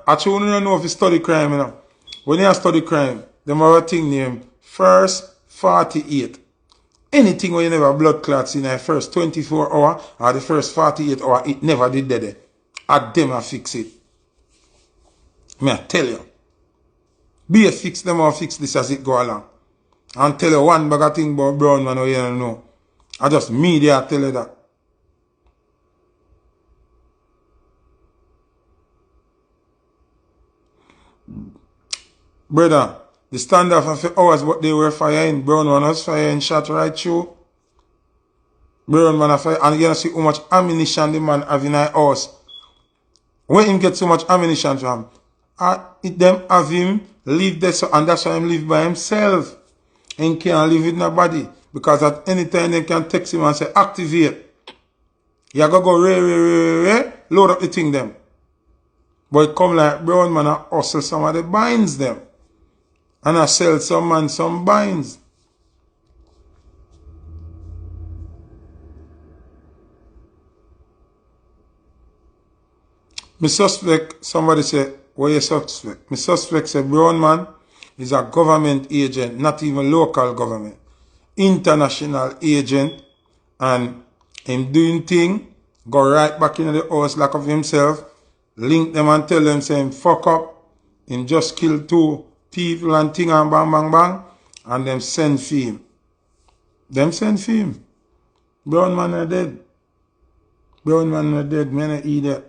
actually you don't know if you study crime, you know. When you study crime, them have a thing named first 48. Anything where you never blood clots in the first 24 hours or the first 48 hours, it never did that. At them I fix it. Me I tell you. Be a fix them or fix this as it go along. And tell you one bag of thing about brown man you don't know. I just media tell you that. Brother, the standard for hours what they were firing, brown man was firing shot right through. Brown man fire, and you see how much ammunition the man have in his house. When him get so much ammunition from them have him live there, so, and that's why him live by himself. And can't live with nobody. Because at any time they can text him and say, activate. You go load up the thing them. But it come like brown man and hustle some of the binds them. And I sell some man some binds. Me suspect, somebody say, what you suspect? Me suspect say brown man is a government agent, not even local government. international agent and him doing thing, go right back into the house like of himself, link them and tell them say him fuck up, him just kill 2 people and thing and bang bang bang, and them send for him. Them send for him. Brown man are dead. Brown man are dead, man are idiot.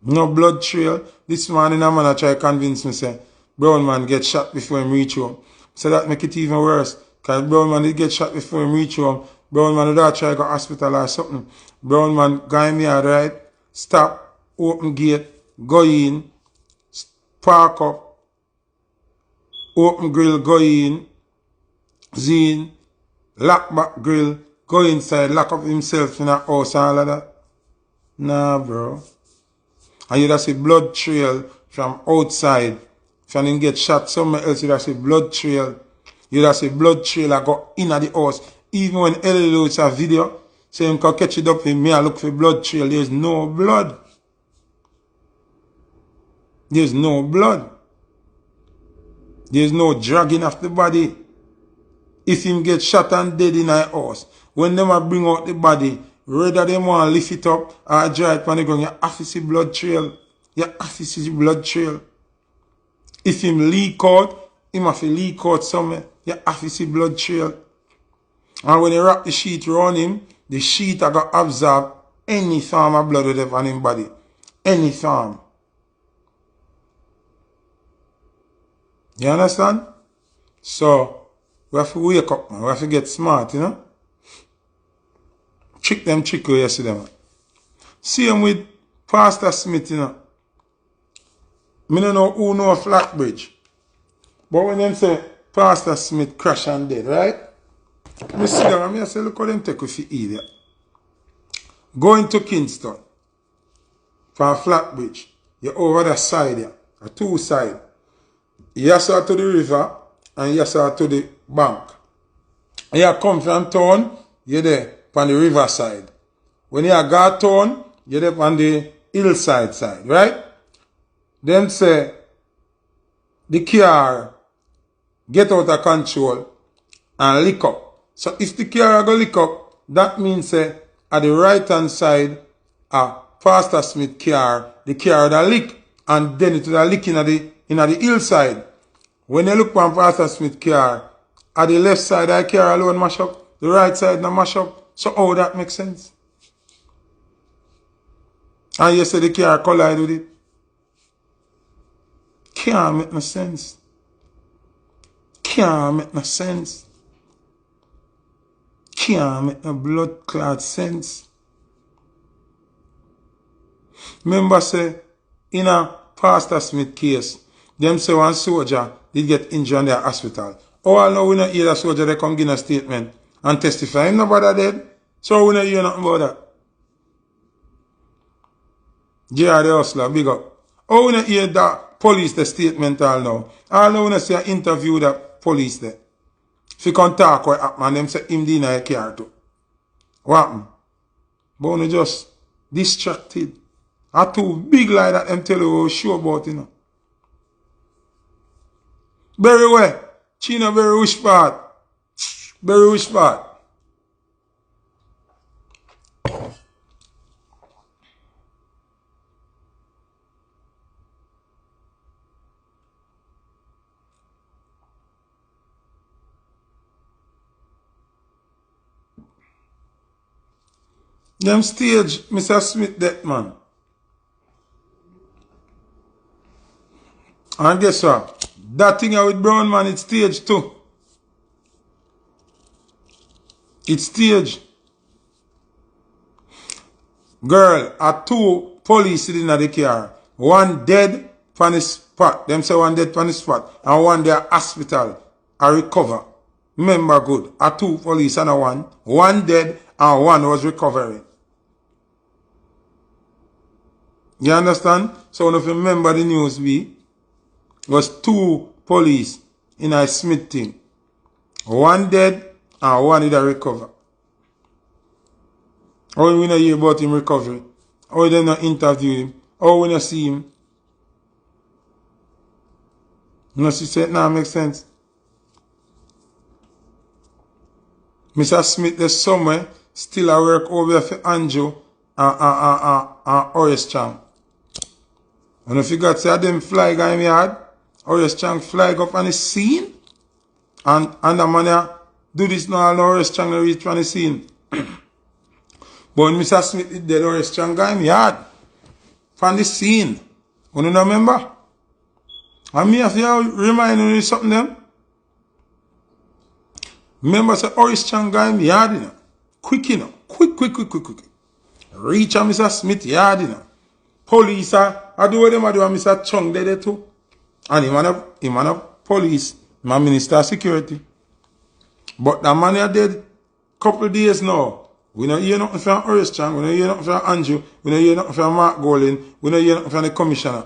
No blood trail. This morning a man a try convince me say brown man get shot before him reach home. So that make it even worse. Cause brown man did get shot before him reach home. Brown man would have try go hospital or something. Brown man go in yard, right? Stop, open gate, go in, park up, open grill, go in, zine, lock back grill, go inside, lock up himself in a house and all of that. Nah, bro. And you'd see blood trail from outside. If you didn't get shot somewhere else, you'd see blood trail. You'd see blood trail that go in at the house. Even when Ellie looks a video, say him can catch it up in me and look for blood trail. There's no blood. There's no blood. There's no dragging of the body. If him get shot and dead in a house, when them a bring out the body, whether them want to lift it up or dry it on the ground, you have to see blood trail. You have to see blood trail. If him leak out, him have to leak out somewhere. You have to see blood trail. And when you wrap the sheet around him, the sheet are going to absorb any form of blood whatever on his body. Any form. You understand? So, we have to wake up, man. We have to get smart, you know? Trick them trick you yesterday, man. Same with Pastor Smith, you know. I don't know who know Flatbridge. But when them say Pastor Smith crash and dead, right? I see them and I say, look how them take with the idiot. Going to Kingston from Flatbridge. You're over the side here. A 2 side. You saw to the river and you saw to the bank. And you come from town, you're there on the river side. When you go town, you're there on the hillside side, right? Them say the car get out of control and lick up. So if the car go lick up, that means at the right hand side, a Pastor Smith car, the car that lick, and then it will lick in the hillside. When you look on Pastor Smith car, at the left side of the car alone mash up, the right side not mash up. So how that makes sense? And you say the car collide with it. Can't make no sense. Can't make no sense. Can't make no blood clot sense. Remember say, in a Pastor Smith case, them say one soldier did get injured in their hospital. Oh, I know we not hear that soldier they come give a statement and testify. Him nobody dead. So we not hear nothing about that. J.R. the Hustler, big up. Oh, we not hear that police the statement all now. All now we not see an interview that police there. If you can talk what happen, them say him deny a car too. What happen? But we just distracted. A too big lie that them tell you sure about, you know. Very well. Chino very which part? Very which part? Them stage Mr. Smith that man. And guess what? That thing with Brown man, it's stage too. It's stage. Girl, a 2 police sitting in the car. One dead on the spot. Them say one dead on the spot. And one there hospital. I recover. Remember good. A 2 police and a 1. One dead and 1 was recovering. You understand? So if you remember the news was 2 police in a Smith thing. 1 dead and 1 did a recover. How we not hear about him recovery? How we not interview him? How we not see him? You know, she said, nah, makes sense. Mr. Smith is somewhere, still I work over for Andrew and Horace Chang. And if you got to say them fly guy in my yard, Horace Chang fly up on the scene, and the man here do this now, and Horace Chang reach on the scene. But when Mr. Smith is dead, Horace Chang guy in my yard, from the scene. You don't remember? And me have to remind you something them. Remember, say Horace Chang guy in my yard, you know. Quick, you know. Quick. Reach a Mr. Smith yard, you know. Police, I do what them I do, and Mr. Chung there too. And he man of police, my minister of security. But the man here dead couple days now. We don't hear nothing from Horace Chang, we don't hear nothing from Andrew, we don't hear nothing from Mark Golin, we don't hear nothing from the commissioner.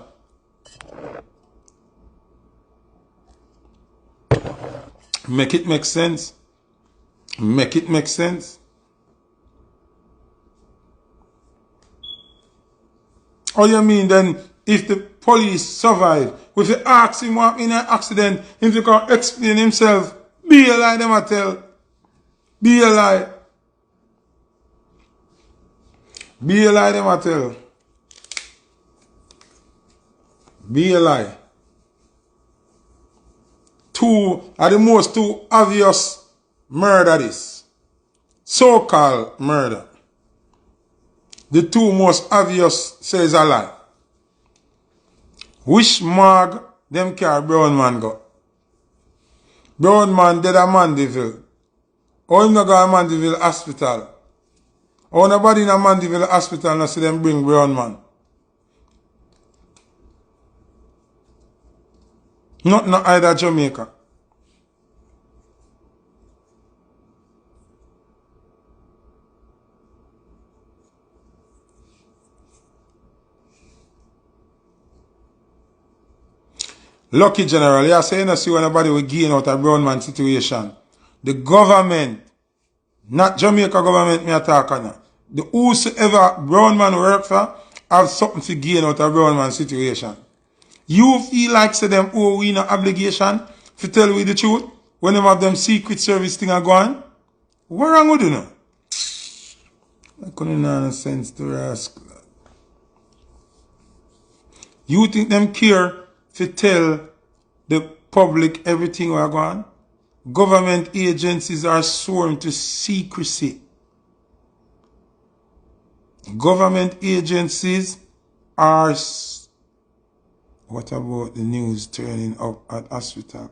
Make it make sense. Make it make sense. How you mean then, if the police survive, if they ask him what in an accident, if he can explain himself, be a lie, them I tell. Be a lie. Be a lie, them I tell. Be a lie. Two are the most two obvious murder this. So-called murder. The two most obvious says a lie. Which morgue them carry Brown man go? Brown man dead at Mandeville. Or him not go to Mandeville hospital. Or nobody in a Mandeville hospital not see them bring Brown man. Not either Jamaica. Lucky General, you say you don't see when nobody will gain out of Brown man situation. The government, not Jamaica government, me attack on. The whosoever Brown man work for, have something to gain out of Brown man situation. You feel like say them oh we no obligation to tell we the truth when them have them secret service thing are going? What wrong with you now? I couldn't have sense to ask. You think them care to tell the public everything we are going? Government agencies are sworn to secrecy. Government agencies are... What about the news turning up at hospital?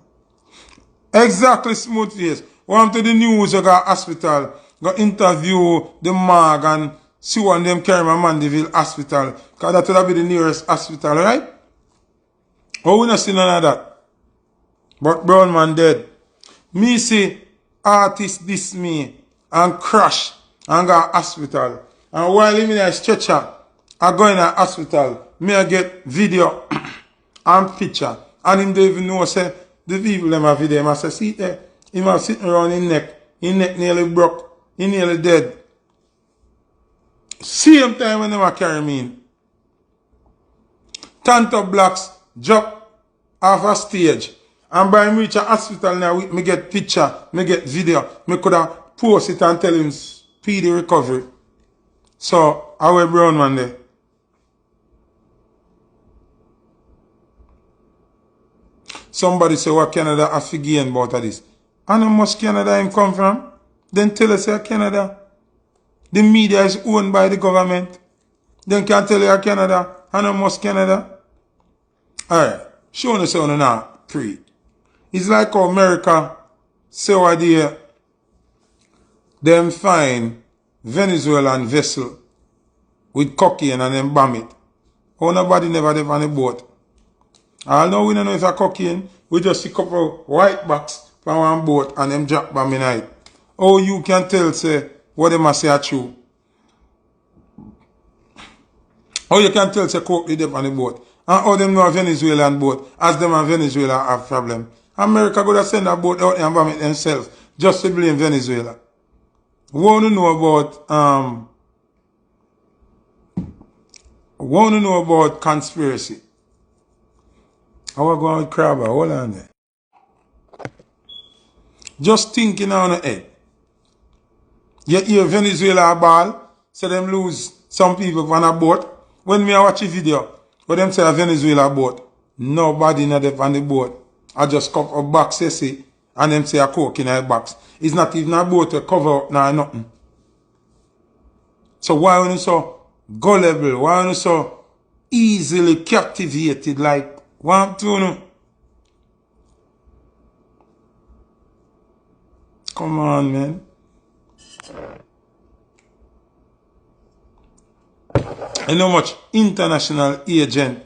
Exactly, smooth face. One to the news, you got hospital, go interview the morgue and see one them carry my Mandeville hospital. Because that would be the nearest hospital, right? Oh, we not see none of that. But Brown man dead. Me see artist diss me and crash and go to hospital. And while him in a stretcher, I go in a hospital, me I get video and picture. And him don't even know, say, the people them have video. I say, see there, him are sitting around his neck nearly broke, he nearly dead. Same time when them carry me in. Tanto blacks drop off a stage. And by me reach a hospital now, me get picture, me get video. Me could have post it and tell him speedy recovery. So, I will Brown man there. Somebody say what Canada have to gain about this. And how much Canada him come from? Then tell us Canada. The media is owned by the government. Then can tell you Canada. And how much Canada? Alright. Show us on now. Pre. It's like how America say what them find Venezuelan vessel with cocaine and then bomb it. Oh, nobody never did on the boat. I know we don't know if it's cocaine. We just see a couple of white box from one boat and them drop bomb in it. Oh, you can tell, say, what they must say are true. Oh, you can tell, say, coke with them on the boat. And how them know a Venezuelan boat, as them and Venezuela have problem. America go to send a boat out and bomb it themselves, just to blame Venezuela. We want to know about conspiracy. How we going with Crabber? Hold on there. Just thinking on the head. You hear Venezuela ball, so them lose some people on a boat. When me watch a video, where them say a Venezuela boat, nobody not there on the boat. I just cup a box, see, and them say a coke in a box. It's not even a boat to cover up, nah, nothing. So why are you so gullible? Why are you so easily captivated like one to Come on, man. You know much international agent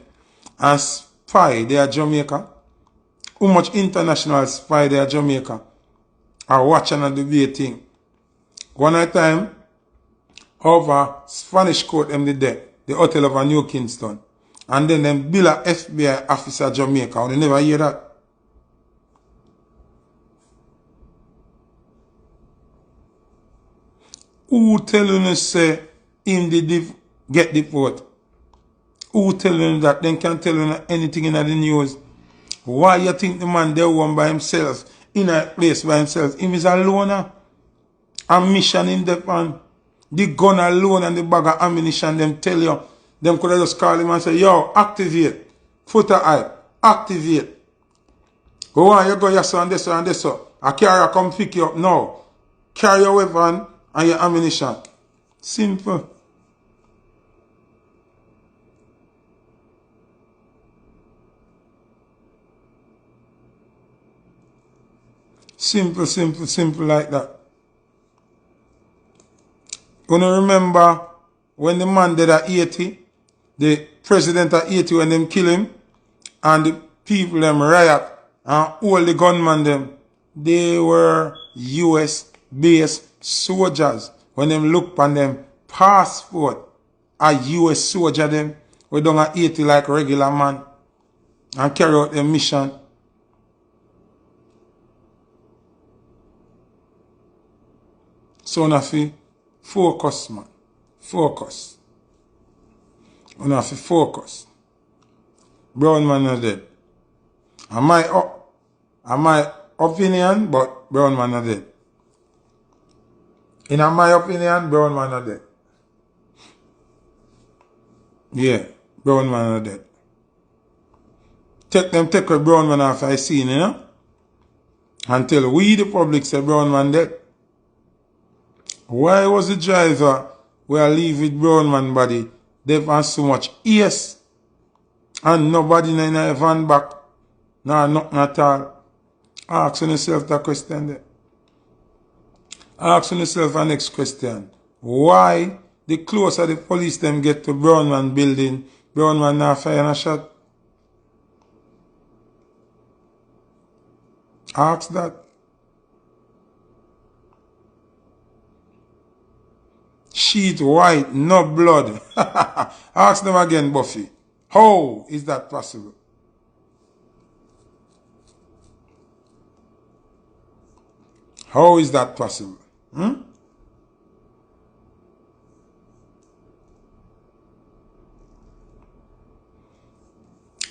and spy there Jamaica? How much international spy there Jamaica are watching and debating? One time, over Spanish court them did there, the hotel of a New Kingston. And then them bill a FBI officer Jamaica. And they never hear that. Who tell you say him did get the vote? Who tell you that? Then can tell you anything in the news. Why you think the man there one by himself, in a place by himself? Him is a loner. A mission in the pan. The gun alone and the bag of ammunition, them tell you. Them could have just call him and say, yo, activate. Foota eye, activate. Go on, you go yes and this and this. A carrier come pick you up now. Carry your weapon and your ammunition. Simple. Simple, simple, simple like that. You know, remember when the man did at 80, the president at 80 when them kill him, and the people them riot and all the gunmen them, they were US based soldiers. When them look on them passport, a US soldier them, we don't at 80 like regular man and carry out their mission. So now fi focus, man. Focus. You have to focus. Brown man are dead. And my opinion, but brown man are dead. In my opinion, brown man are dead. Yeah, brown man are dead. Take a brown man off I seen, you know? Until we the public say brown man dead. Why was the driver where I leave with brown man body they have so much ears and nobody in a van back? Nah, nothing at all. Ask yourself that question there. Ask yourself the next question. Why the closer the police them get to brown man building, brown man not firing a shot? Ask that. Sheet white, no blood. Ask them again, Buffy. How is that possible? How is that possible?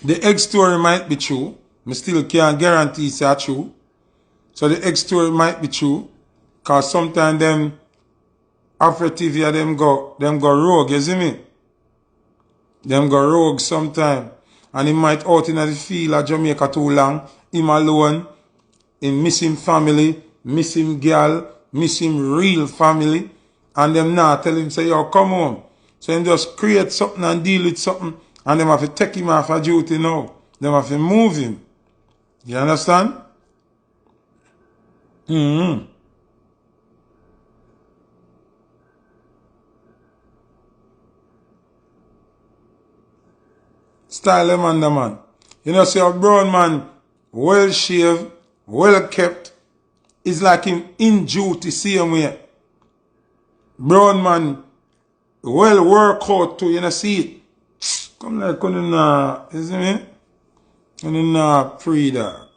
The egg story might be true. I still can't guarantee it's true. So the egg story might be true. Because sometimes them operative here, them go rogue, you see me? Them go rogue sometime. And he might out in the field of Jamaica too long. Him alone. Him missing family, missing girl, missing real family. And them now tell him, say, yo, come home. So him just create something and deal with something. And them have to take him off of duty now. Them have to move him. You understand? Style them on the man. You know, see a brown man, well shaved, well kept, is like him in duty same way. Brown man, well work out too, you know, see it. Come like, you see me? You pre that.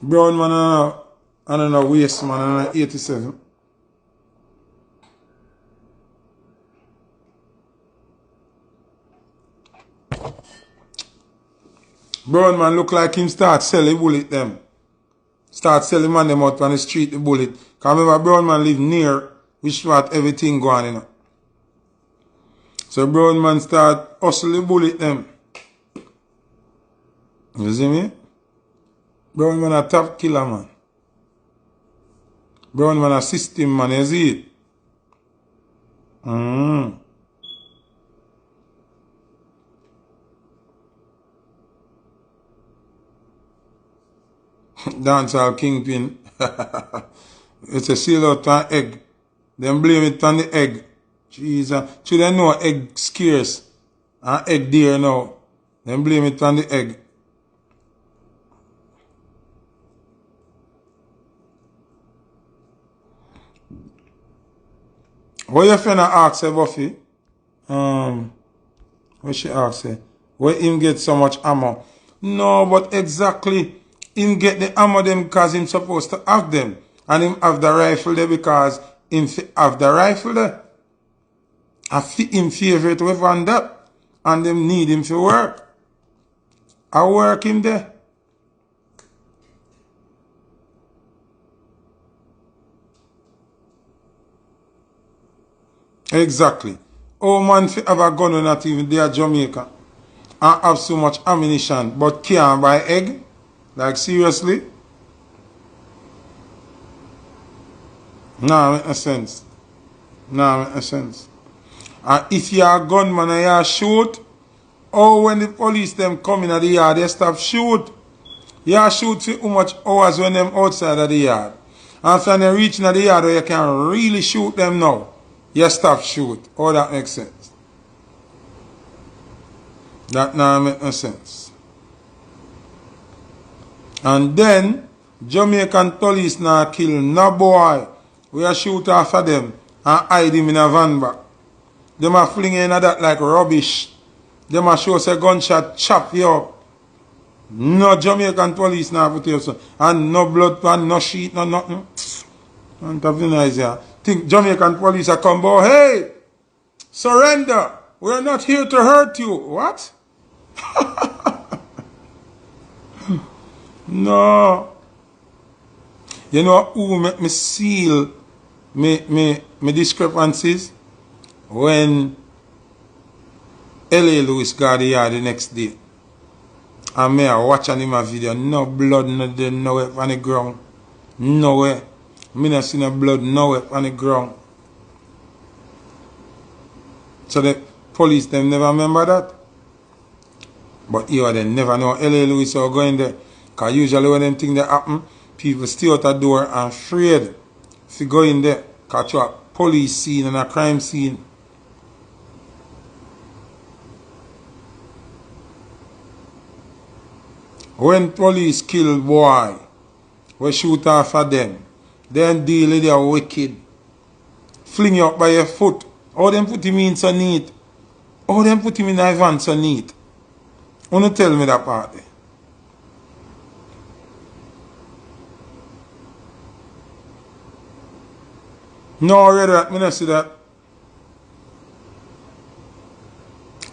Brown man, and a waist man, and 87. Brown man look like him start selling bullet them. start selling man them out on the street, the bullet. Because remember, brown man live near which part everything going, you know. So brown man start hustle the bullet them. You see me? Brown man a top killer, man. Brown man a system, man, you see it? Dancehall kingpin. It's a seal out on egg. Them blame it on the egg. Jesus. Should they know egg scarce? And egg dear now. Them blame it on the egg. What your friend ask her, Buffy? What she ask her? Where him get so much ammo? No, but exactly. Him get the ammo them because him supposed to have them. And him have the rifle there because him have the rifle there. I fit him favorite weapon that. And them need him for work. I work him there. Exactly. Oh man fi have a gun when not even there Jamaica. And have so much ammunition but can't buy egg? Like seriously? Nah, make no sense. Nah, make no sense. And if you are a gunman and you shoot, oh when the police them come in at the yard, they stop shoot. You shoot for how much hours when them outside of the yard. And when they reach in the yard where you can really shoot them now, you stop shoot. Oh, that makes sense. That now make no sense. And then, Jamaican police now kill no boy. We are shoot after them and hide him in a van back. Them are flinging in that like rubbish. Them are show say gunshot chop you up. No Jamaican police now put you so. And no blood pan, no sheet, no nothing. And to be nice here. Think Jamaican police are come boy, hey! Surrender! We're not here to hurt you. What? No. You know who make me seal me discrepancies? When L.A. Lewis got the yard the next day. And me I watching him a video. No blood nowhere on the ground. Nowhere. Me not see no blood nowhere on the ground. So the police them never remember that. But here they never know L.A. Lewis are going there. Because usually when them things that happen, people stay out the door and afraid to go in there. Catch a police scene and a crime scene. When police kill boy, we shoot off at them. Then deal with their wicked. Fling you up by your foot. How them put him in so neat? How them put him in a van so neat? Wanna tell me that part there? No, read that, me not see that.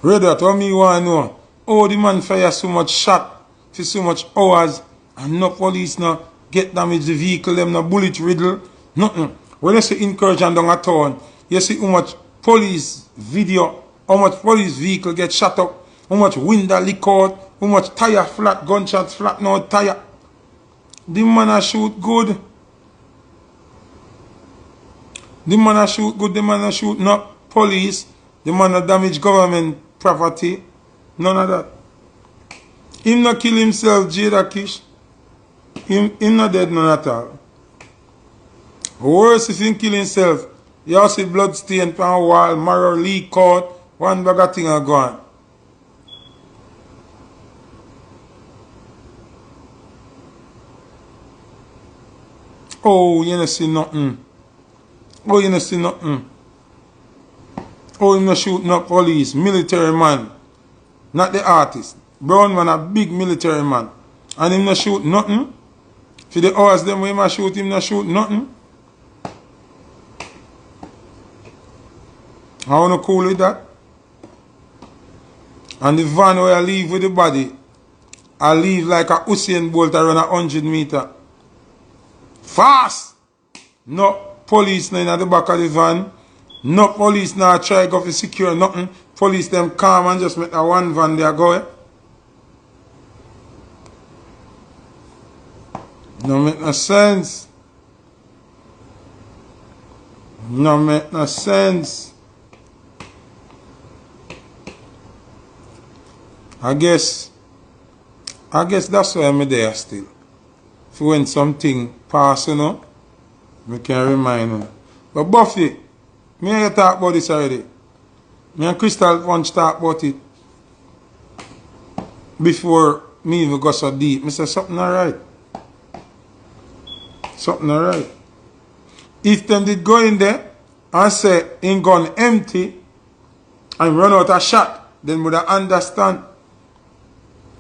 Read that, what me want to know? Oh, the man fire so much shot for so much hours and no police no get damage the vehicle, them no bullet riddle, nothing. When you see incursion down a town, you see how much police video, how much police vehicle get shot up, how much window leak out, how much tire flat, gunshots flat, no tire. The man a shoot good. The man a shoot good, the man a shoot not police, the man a damage government property, none of that. Him not kill himself, Jada Kish. Him not dead none at all. Worse if he kill himself, you see blood stain on the wall, marrow leak out, one bag of thing are gone. Oh, you don't see nothing. Oh, you don't see nothing. Oh, you not shoot no police, military man. Not the artist. Brown man a big military man. And him not shoot nothing. For the hours them when him shoot, him not shoot nothing. I wanna cool with that. And the van where I leave with the body, I leave like a Usain Bolt around 100 meters. Fast! No police in the back of the van. No police now try go to secure nothing. Police them calm and just make that one van there go. No make no sense. No make no sense. I guess that's why I'm there still. If when something pass, you know, I can remind you. But Buffy, me and you talk about this already. Me and Crystal Punch talk about it before me even go so deep. I say something alright. Something alright. If them did go in there and say in gun empty and run out a shot, then would I understand.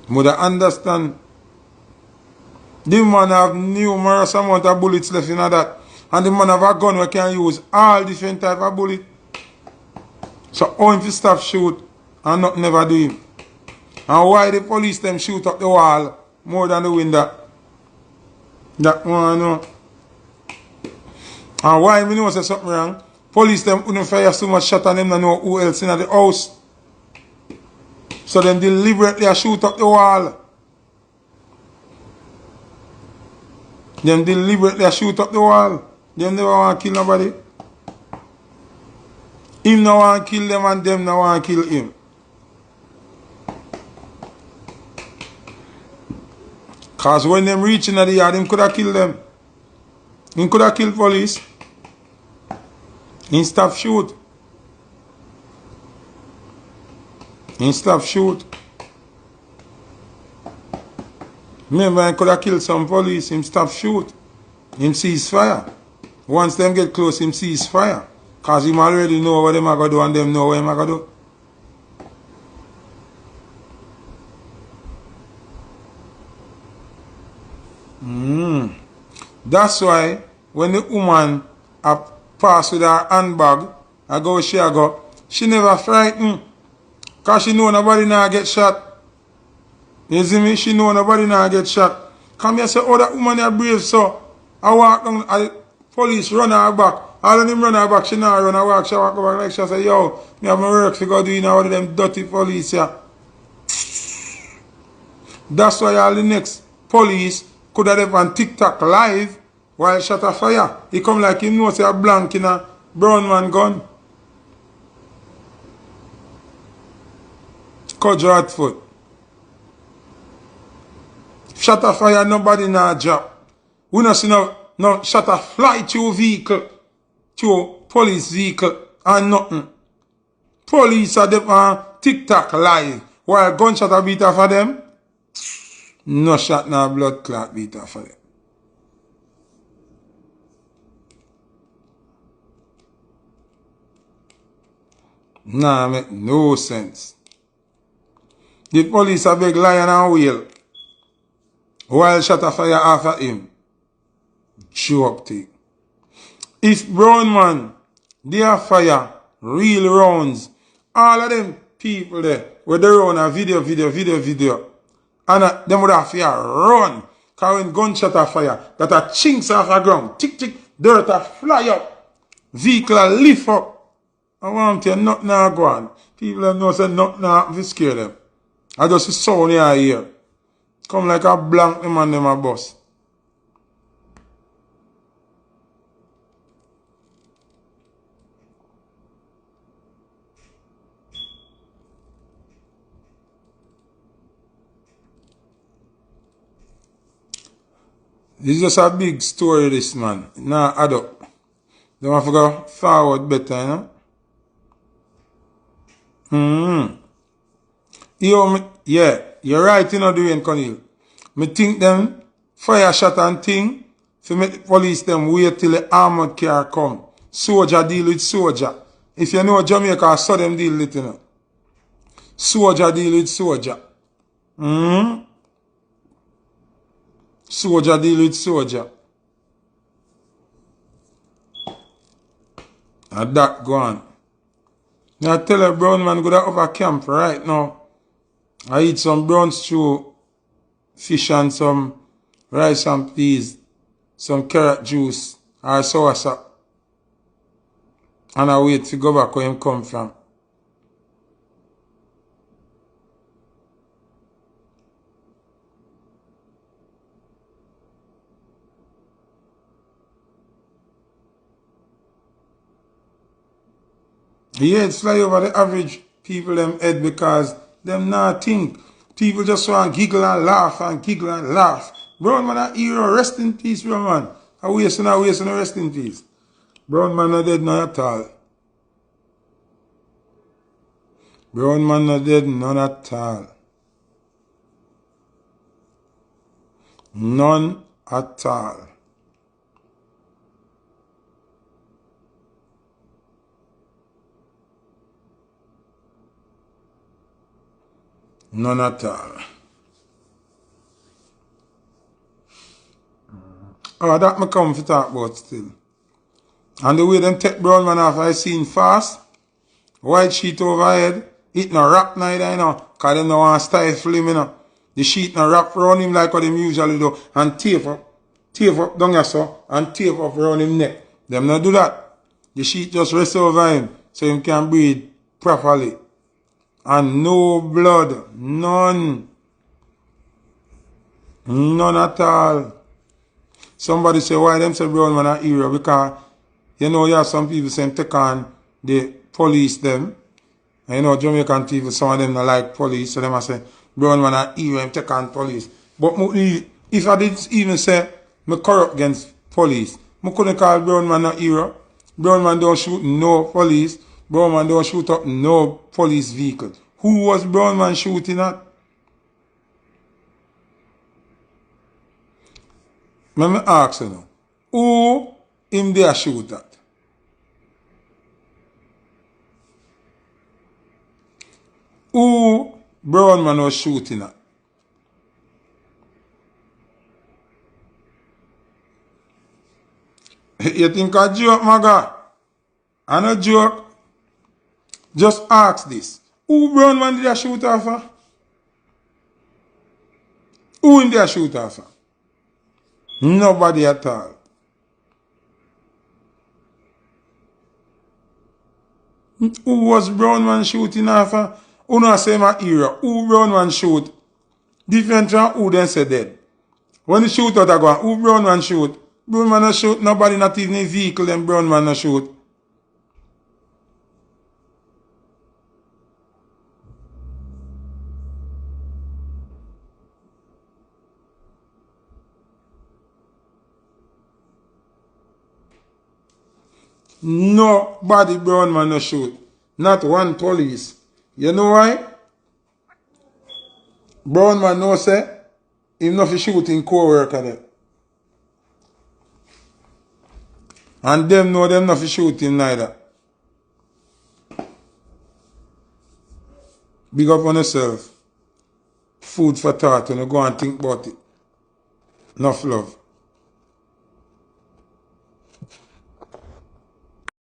Would I understand. The man have numerous amount of bullets left in that. And the man have a gun we can use all different type of bullet. So how if he stop shoot and nothing never do him? And why the police them shoot up the wall more than the window? That one know. And why me know say something wrong? Police them wouldn't fire so much shot and them don't know who else in the house. So them deliberately shoot up the wall. Them deliberately shoot up the wall. Them never want to kill nobody. Him no want to kill them and them no want to kill him. Because when them reach in the yard, him could have killed them. Him could have killed police. Him stop shoot. Him stop shoot. Remember, he could have killed some police. Him stop shoot. Him cease fire. Once them get close, him cease fire. Because him already know what them are going to do and them know what them are going to do. That's why when the woman pass with her handbag, she never frightened. Because she know nobody now get shot. You see me? She know nobody now get shot. Come here say, oh, that woman is brave, so I walk down, police run her back. All of them run her back, she now run her back, she walk back like she say, yo, me have my work to go do in all of them dirty police here. That's why all the next police could have on TikTok live while shot a fire. He come like him knows a blank in a brown man gun. Cudger at foot. Shot a fire, nobody now drop. We not see no shot a fly to a vehicle, to a police vehicle, and nothing. Police are them on TikTok live while gunshot a beat off of them. No shot, no blood clot beat off of them. Nah, make no sense. The police a big lion and wheel while shot a fire after him. Joke thing. If brown man, they are fire, real rounds, all of them people there, where they run a video, and them would have fear run. Because when gunshot a fire, that a chinks off the ground, tick, dirt a fly up, vehicle a lift up. I want to tell you, nothing now go on. People that know say nothing now to scare them. I just see sound here. Come like a blank them and them a bus. This is just a big story, this man. Now add up. Don't have to go forward better, you know? Yeah, you're right, you know, doing Conil. Me think them fire shot and thing, to make the police them wait till the armored car come. Soldier deal with soldier. If you know Jamaica, I saw them deal with it, you know. Soldier deal with soldier. Soldier deal with soldier. And that go on. Now I tell a brown man go to over camp right now. I eat some brown stew, fish and some rice and peas. some carrot juice or soursop and I wait to go back where him come from. The heads fly over the average people them head because them not think. People just want to giggle and laugh and giggle and laugh. Brown man a hero, rest in peace, brown man. A waste and rest in peace. Brown man not dead none at all. Brown man not dead none at all. None at all. None at all. Oh, that me come to talk about still. And the way them take brown man off, I seen fast. White sheet overhead. It no wrap neither, you know. Cause them no want stifle him, you know. The sheet no wrap around him like what them usually do. And tape up down here so. And tape up around him neck. Them not do that. The sheet just rest over him. So him can breathe properly. And no blood. None. None at all. Somebody say, why them say brown man a hero? Because, you know, you have some people say take on the police them. And you know, Jamaican people, some of them don't like police. So them a say, brown man a hero and take on police. But if I did even say, me corrupt against police, I couldn't call brown man a hero. Brown man don't shoot no police. Brown man don't shoot up no police vehicle. Who was brown man shooting at? Let me ask you now. Who him there shoot at? Who brown man was shooting at? You think a joke, my guy? And a joke? Just ask this. Who brown man did a shoot off? Who in there shoot off? Nobody at all. Who was brown man shooting off? Who not say my era? Who brown man shoot? Different from who then say dead. When the shoot out go, who brown man shoot? Brown man not shoot. Nobody not even a vehicle and brown man not shoot. Nobody brown man no shoot. Not one police. You know why? Brown man no say him not fi shooting co-worker there. And them know them not fi shooting neither. Big up on yourself. Food for thought when you go and think about it. Enough love.